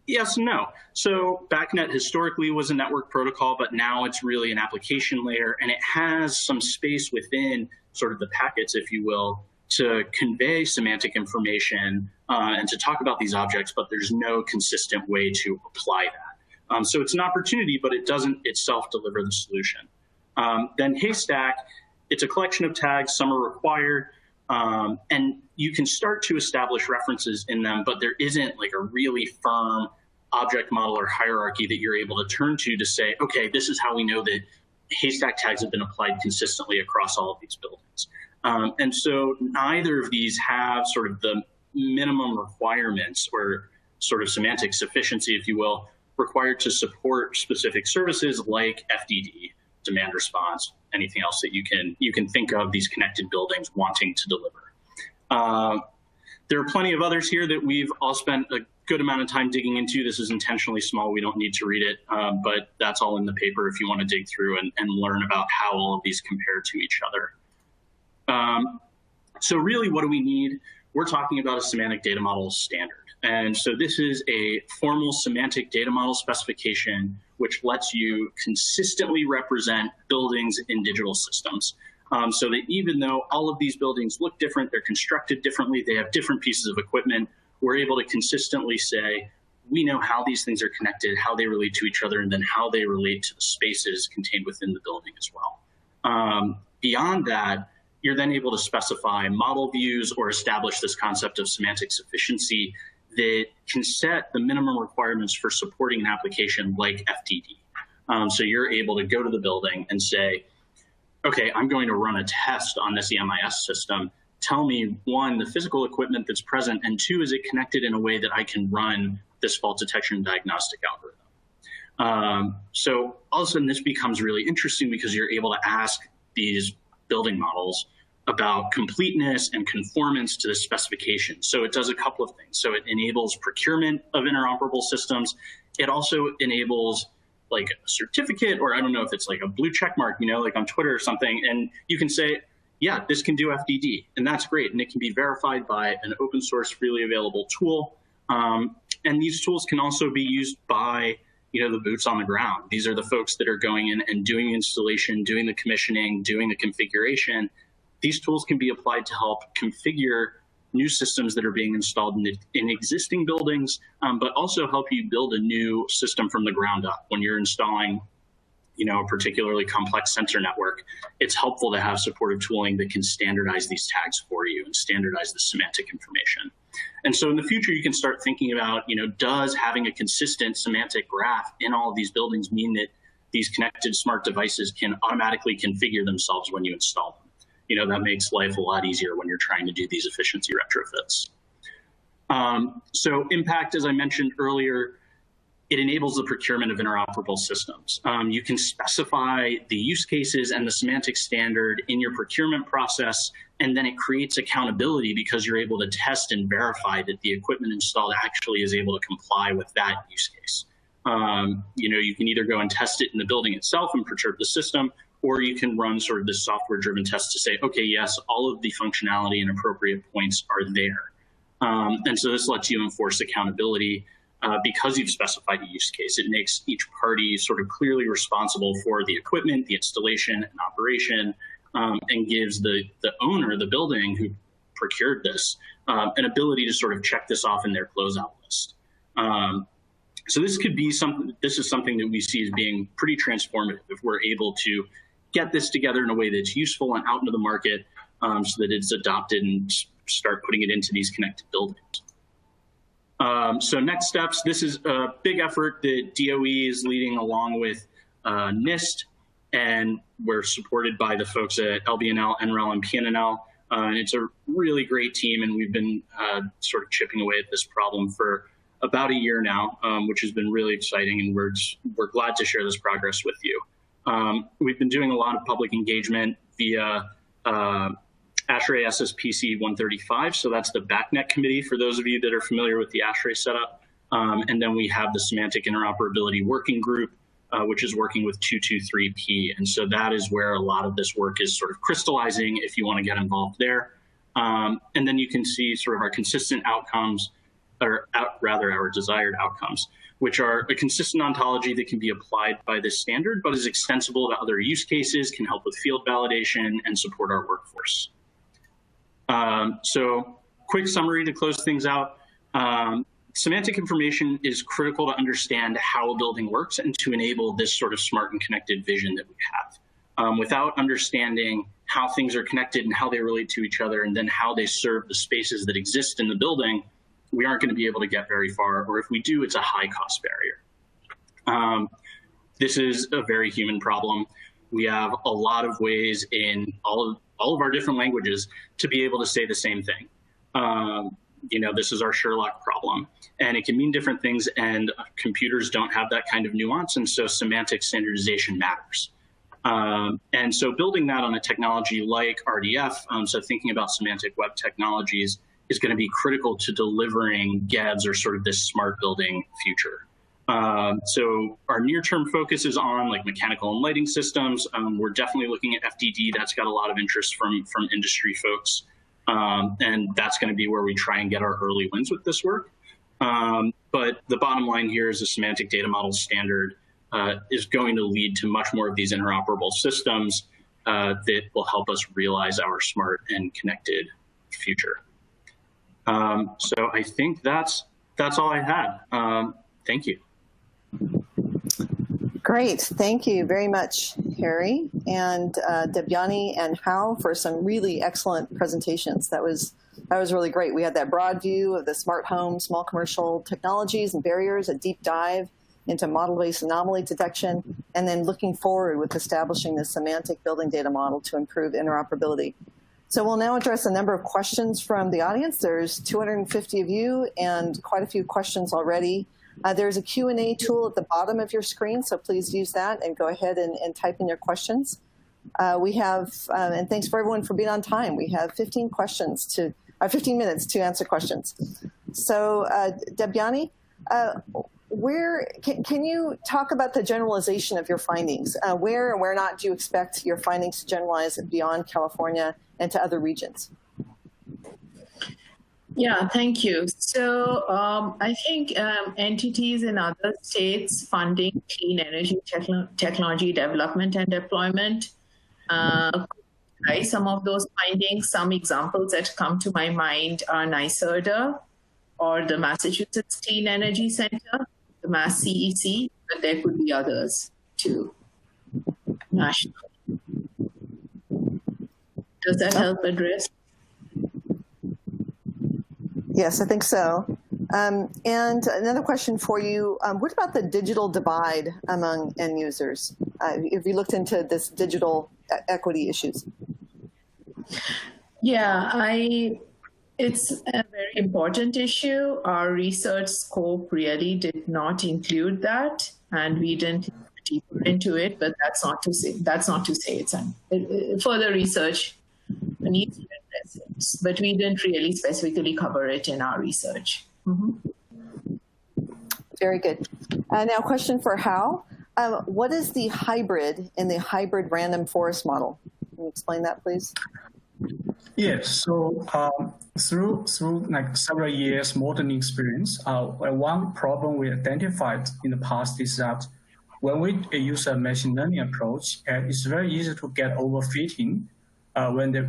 yes and no. So BACnet historically was a network protocol, but now it's really an application layer, and it has some space within sort of the packets, if you will, to convey semantic information and to talk about these objects, but there's no consistent way to apply that. So it's an opportunity, but it doesn't itself deliver the solution. Then Haystack, it's a collection of tags, some are required, and you can start to establish references in them, but there isn't like a really firm object model or hierarchy that you're able to turn to say, okay, this is how we know that Haystack tags have been applied consistently across all of these buildings. And so neither of these have sort of the minimum requirements or sort of semantic sufficiency, if you will, required to support specific services like FDD, demand response, anything else that you can think of these connected buildings wanting to deliver. There are plenty of others here that we've all spent a good amount of time digging into. This is intentionally small. We don't need to read it, but that's all in the paper if you want to dig through and learn about how all of these compare to each other. So really, what do we need? We're talking about a semantic data model standard. And so this is a formal semantic data model specification, which lets you consistently represent buildings in digital systems. So that even though all of these buildings look different, they're constructed differently, they have different pieces of equipment, we're able to consistently say, we know how these things are connected, how they relate to each other, and then how they relate to the spaces contained within the building as well. Beyond that, you're then able to specify model views or establish this concept of semantic sufficiency that can set the minimum requirements for supporting an application like FDD. So you're able to go to the building and say, okay, I'm going to run a test on this EMIS system. Tell me, one, the physical equipment that's present, and two, is it connected in a way that I can run this fault detection diagnostic algorithm? So all of a sudden, this becomes really interesting because you're able to ask these building models about completeness and conformance to the specification. So it does a couple of things. So it enables procurement of interoperable systems. It also enables like a certificate, or I don't know if it's like a blue check mark, like on Twitter or something. And you can say, yeah, this can do FDD, and that's great. And it can be verified by an open source, freely available tool. And these tools can also be used by the boots on the ground. These are the folks that are going in and doing installation, doing the commissioning, doing the configuration. These tools can be applied to help configure new systems that are being installed in existing buildings, but also help you build a new system from the ground up. When you're installing a particularly complex sensor network, it's helpful to have supportive tooling that can standardize these tags for you and standardize the semantic information. And so in the future, you can start thinking about, does having a consistent semantic graph in all of these buildings mean that these connected smart devices can automatically configure themselves when you install them? That makes life a lot easier when you're trying to do these efficiency retrofits. So impact, as I mentioned earlier, it enables the procurement of interoperable systems. You can specify the use cases and the semantic standard in your procurement process, and then it creates accountability because you're able to test and verify that the equipment installed actually is able to comply with that use case. You can either go and test it in the building itself and perturb the system, or you can run sort of this software-driven test to say, okay, yes, all of the functionality and appropriate points are there. And so this lets you enforce accountability because you've specified a use case. It makes each party sort of clearly responsible for the equipment, the installation, and operation, and gives the owner, the building who procured this, an ability to sort of check this off in their closeout list. So this could be something. This is something that we see as being pretty transformative if we're able to get this together in a way that's useful and out into the market, so that it's adopted and start putting it into these connected buildings. So next steps. This is a big effort that DOE is leading along with NIST, and we're supported by the folks at LBNL, NREL, and PNNL. And it's a really great team, and we've been sort of chipping away at this problem for about a year now, which has been really exciting, and we're glad to share this progress with you. We've been doing a lot of public engagement via ASHRAE SSPC 135, so that's the BACnet committee for those of you that are familiar with the ASHRAE setup. And then we have the Semantic Interoperability Working Group, which is working with 223P. And so that is where a lot of this work is sort of crystallizing if you want to get involved there. And then you can see sort of our consistent outcomes, or rather our desired outcomes, which are a consistent ontology that can be applied by this standard, but is extensible to other use cases, can help with field validation, and support our workforce. So quick summary to close things out. Semantic information is critical to understand how a building works and to enable this sort of smart and connected vision that we have. Without understanding how things are connected and how they relate to each other, and then how they serve the spaces that exist in the building, we aren't going to be able to get very far, or if we do, it's a high cost barrier. This is a very human problem. We have a lot of ways in all of our different languages to be able to say the same thing. You know, this is our Sherlock problem, and it can mean different things, and computers don't have that kind of nuance, and so semantic standardization matters. And so building that on a technology like RDF, so thinking about semantic web technologies, is going to be critical to delivering GEDS, or sort of this smart building future. So our near-term focus is on like mechanical and lighting systems. We're definitely looking at FDD. That's got a lot of interest from industry folks. And that's going to be where we try and get our early wins with this work. But the bottom line here is the semantic data model standard is going to lead to much more of these interoperable systems that will help us realize our smart and connected future. So I think that's all I had. Thank you. Great. Thank you very much, Harry, and Debyani and Hao for some really excellent presentations. That was really great. We had that broad view of the smart home, small commercial technologies and barriers, a deep dive into model-based anomaly detection, and then looking forward with establishing the semantic building data model to improve interoperability. So we'll now address a number of questions from the audience. There's 250 of you and quite a few questions already. There's a Q&A tool at the bottom of your screen, so please use that and go ahead and type in your questions. We have, and thanks for everyone for being on time. We have 15 minutes to answer questions. So Debyani, can you talk about the generalization of your findings? Where and where not do you expect your findings to generalize beyond California and to other regions? Yeah, thank you. So I think entities in other states funding clean energy technology development and deployment try some of those findings. Some examples that come to my mind are NYSERDA or the Massachusetts Clean Energy Center, the Mass CEC, but there could be others too, nationally. Does that help address? Yes, I think so. And another question for you, what about the digital divide among end users? Have you looked into this digital equity issues? Yeah, it's a very important issue. Our research scope really did not include that, and we didn't go deeper into it, but that's not to say it's further research needs to address it, but we didn't really specifically cover it in our research. Mm-hmm. Very good. Now, question for Hao. What is the hybrid in the hybrid random forest model? Can you explain that, please? Yes. So through like several years modeling experience, one problem we identified in the past is that when we use a machine learning approach, it's very easy to get overfitting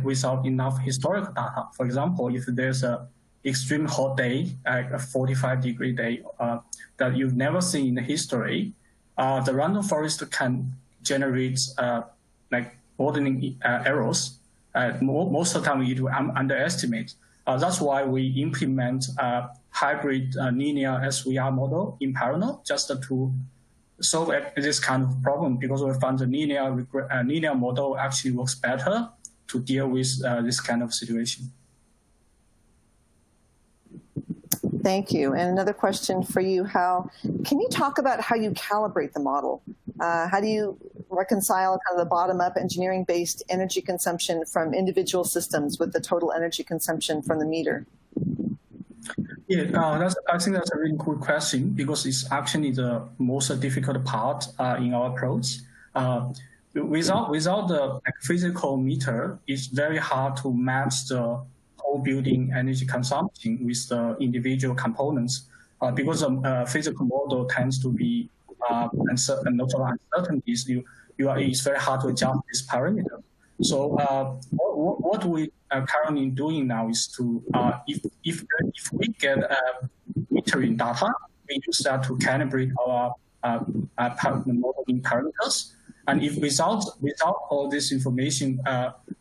without enough historical data. For example, if there's an extreme hot day, like a 45-degree day that you've never seen in the history, the random forest can generate like modeling errors. Most of the time, you do underestimate. That's why we implement a hybrid linear SVR model in parallel, just to solve this kind of problem, because we found the linear model actually works better to deal with this kind of situation. Thank you. And another question for you, Hal. Can you talk about how you calibrate the model? How do you reconcile kind of the bottom-up engineering-based energy consumption from individual systems with the total energy consumption from the meter? Yeah, I think that's a really good question because it's actually the most difficult part in our approach. Without the physical meter, it's very hard to match the whole building energy consumption with the individual components because the physical model tends to be and lots of uncertainties. It's very hard to adjust this parameter. So what we are currently doing now is to if we get metering data, we use that to calibrate our modeling parameters. And if without all this information,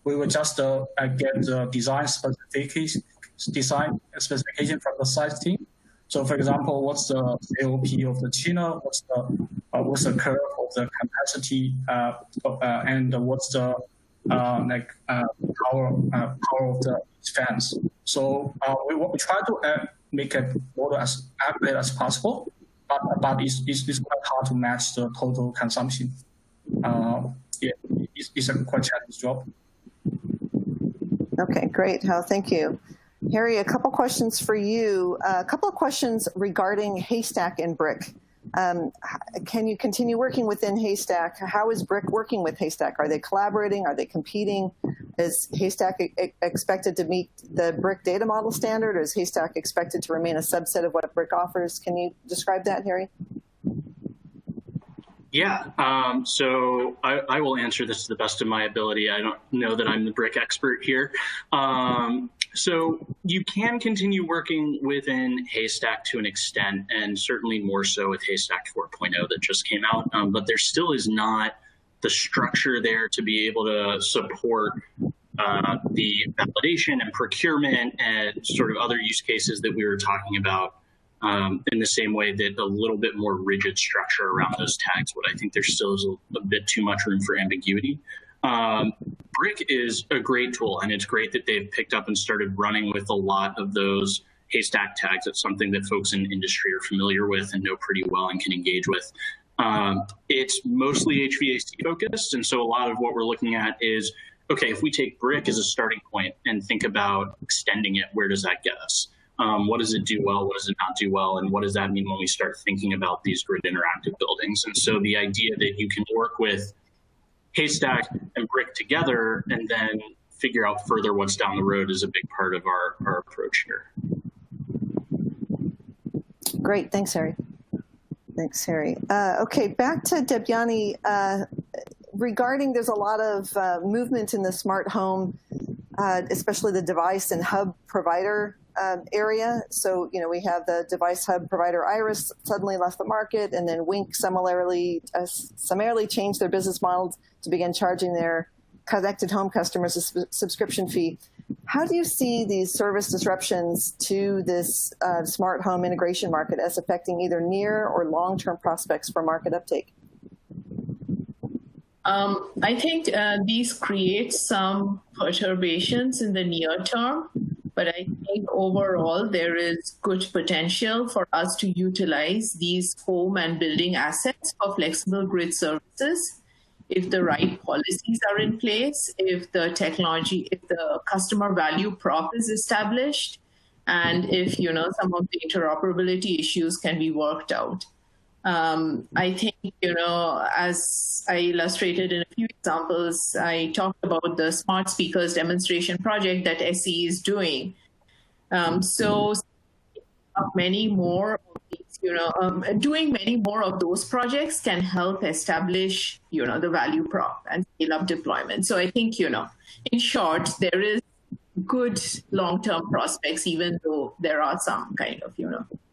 we will just get the design specification from the site team. So, for example, what's the COP of the chiller? What's the curve of the capacity? And what's the power of the fans? So we try to make a model as accurate as possible, but it's quite hard to match the total consumption. It's a quite challenging job. Okay, great, Hal. Thank you. Harry, a couple questions for you. A couple of questions regarding Haystack and Brick. Can you continue working within Haystack? How is Brick working with Haystack? Are they collaborating? Are they competing? Is Haystack expected to meet the Brick data model standard, or is Haystack expected to remain a subset of what Brick offers? Can you describe that, Harry? Yeah, so I will answer this to the best of my ability. I don't know that I'm the Brick expert here. So you can continue working within Haystack to an extent, and certainly more so with Haystack 4.0 that just came out, but there still is not the structure there to be able to support the validation and procurement and sort of other use cases that we were talking about in the same way that a little bit more rigid structure around those tags would. I think there still is a bit too much room for ambiguity. Brick is a great tool, and it's great that they've picked up and started running with a lot of those Haystack tags. It's something that folks in industry are familiar with and know pretty well and can engage with. It's mostly HVAC focused, and so a lot of what we're looking at is, okay, if we take Brick as a starting point and think about extending it, where does that get us? What does it do well? What does it not do well? And what does that mean when we start thinking about these grid interactive buildings? And so the idea that you can work with Haystack and Brick together and then figure out further what's down the road is a big part of our approach here. Great. Thanks, Harry. Thanks, Harry. Okay, back to Debyani. Regarding, there's a lot of movement in the smart home, especially the device and hub provider area. So, we have the device hub provider Iris suddenly left the market, and then Wink summarily changed their business model to begin charging their connected home customers a subscription fee. How do you see these service disruptions to this smart home integration market as affecting either near or long-term prospects for market uptake? I think these create some perturbations in the near term, but I think overall there is good potential for us to utilize these home and building assets for flexible grid services if the right policies are in place, if the technology, if the customer value prop is established, and if, some of the interoperability issues can be worked out. I think, as I illustrated in a few examples, I talked about the smart speakers demonstration project that SE is doing. So many more of these, doing many more of those projects can help establish, the value prop and scale up deployment. So I think, in short, there is good long-term prospects, even though there are some kind of,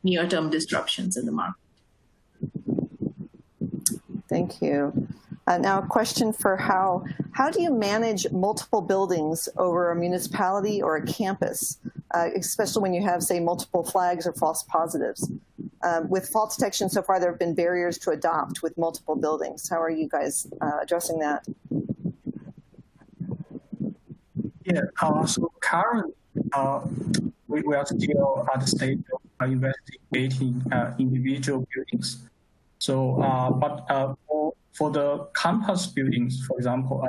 near-term disruptions in the market. Thank you. Now a question for Hal. How do you manage multiple buildings over a municipality or a campus, especially when you have, say, multiple flags or false positives? With fault detection so far, there have been barriers to adopt with multiple buildings. How are you guys addressing that? Yeah, so currently we are still at the stage of investigating individual buildings. So, for the campus buildings, for example,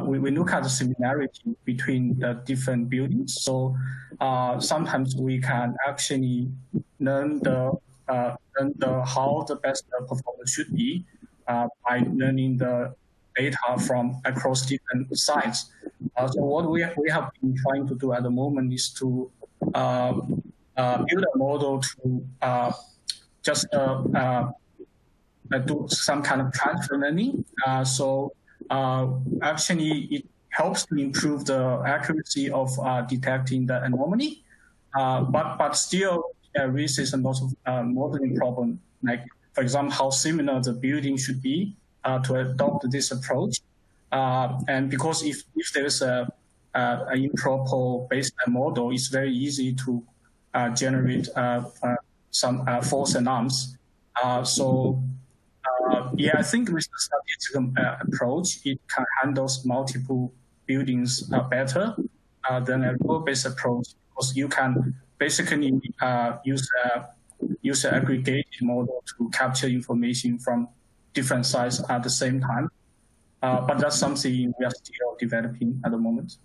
we look at the similarity between the different buildings. So sometimes we can actually learn how the best performance should be by learning the data from across different sites. So what we have been trying to do at the moment is to build a model to just do some kind of transfer learning. Actually, it helps to improve the accuracy of detecting the anomaly, but still raises a lot of modeling problem, like, for example, how similar the building should be to adopt this approach. And because if there's an improper baseline model, it's very easy to generate some false alarms. I think with the statistical approach, it can handle multiple buildings better than a rule-based approach, because you can basically use an aggregated model to capture information from different sites at the same time. But that's something we are still developing at the moment.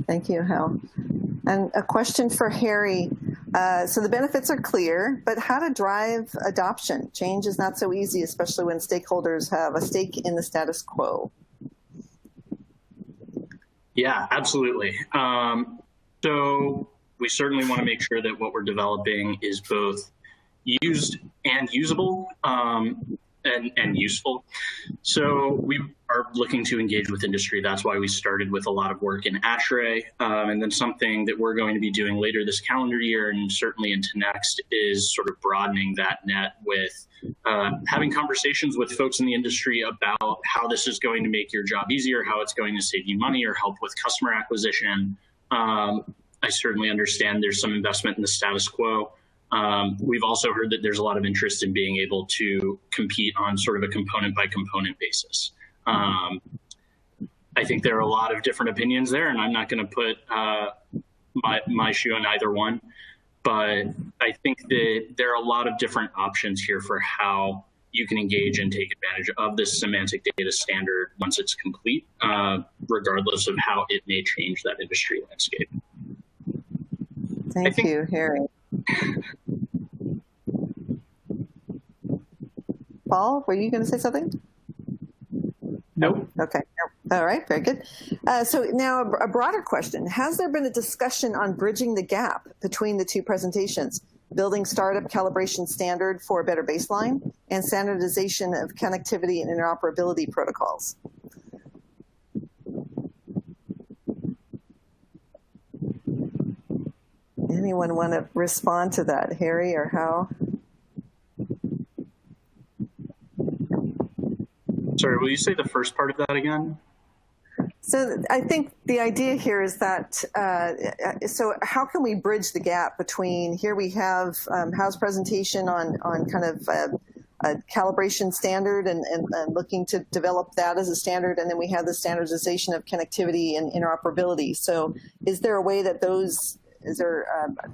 Thank you, Hal. And a question for Harry. So the benefits are clear, but how to drive adoption? Change is not so easy, especially when stakeholders have a stake in the status quo. Yeah, absolutely. So we certainly want to make sure that what we're developing is both used and usable and useful. So we are looking to engage with industry. That's why we started with a lot of work in ASHRAE. And then something that we're going to be doing later this calendar year and certainly into next is sort of broadening that net with having conversations with folks in the industry about how this is going to make your job easier, how it's going to save you money or help with customer acquisition. I certainly understand there's some investment in the status quo. We've also heard that there's a lot of interest in being able to compete on sort of a component by component basis. I think there are a lot of different opinions there, and I'm not going to put my shoe on either one. But I think that there are a lot of different options here for how you can engage and take advantage of this semantic data standard once it's complete, regardless of how it may change that industry landscape. Thank you, Harry. Paul, were you going to say something? Nope. Okay. All right. Very good. So now a broader question. Has there been a discussion on bridging the gap between the two presentations, building startup calibration standard for a better baseline and standardization of connectivity and interoperability protocols? Anyone want to respond to that, Harry or Hal? Sorry, will you say the first part of that again? So I think the idea here is that, so how can we bridge the gap between, here we have Hal's presentation on kind of a calibration standard and looking to develop that as a standard, and then we have the standardization of connectivity and interoperability. So is there a way that those,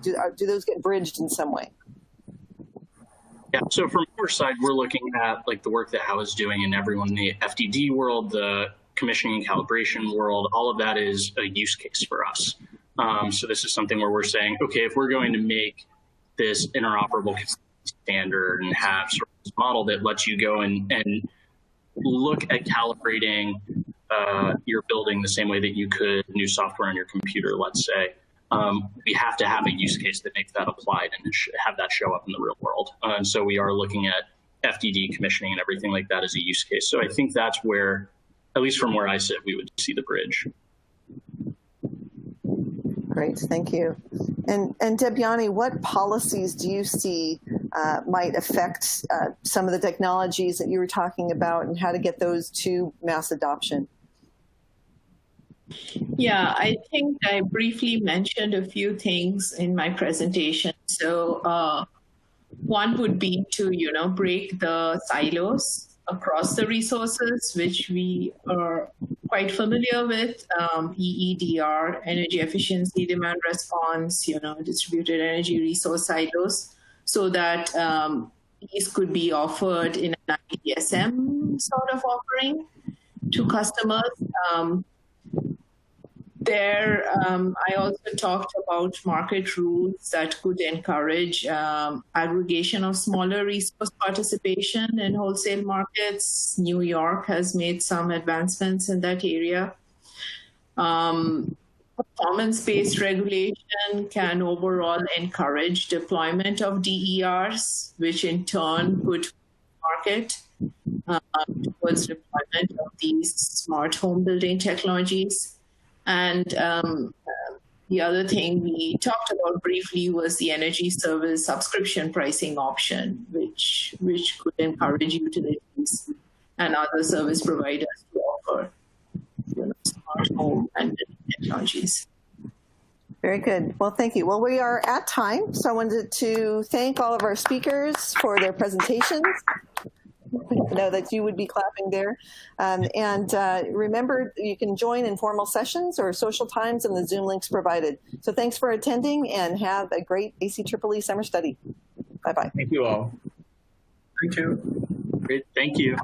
do those get bridged in some way? Yeah, so from our side, we're looking at like the work that Hal is doing and everyone in the FDD world, the commissioning and calibration world, all of that is a use case for us. So this is something where we're saying, okay, if we're going to make this interoperable standard and have sort of this model that lets you go and look at calibrating your building the same way that you could new software on your computer, let's say, we have to have a use case that makes that applied and have that show up in the real world. And so we are looking at FDD commissioning and everything like that as a use case. So I think that's where, at least from where I sit, we would see the bridge. Great, thank you. And Debyani, what policies do you see might affect some of the technologies that you were talking about and how to get those to mass adoption? Yeah, I think I briefly mentioned a few things in my presentation. So one would be to, break the silos across the resources, which we are quite familiar with, EEDR, energy efficiency, demand response, distributed energy resource silos, so that these could be offered in an ITSM sort of offering to customers. I also talked about market rules that could encourage aggregation of smaller resource participation in wholesale markets. New York has made some advancements in that area. Performance-based regulation can overall encourage deployment of DERs, which in turn could market towards deployment of these smart home building technologies. And the other thing we talked about briefly was the energy service subscription pricing option, which could encourage utilities and other service providers to offer smart home and building technologies. Very good. Well, thank you. Well, we are at time, so I wanted to thank all of our speakers for their presentations. I know that you would be clapping there. And remember, you can join informal sessions or social times in the Zoom links provided. So thanks for attending and have a great ACEEE summer study. Bye-bye. Thank you all. Thank you. Great. Thank you.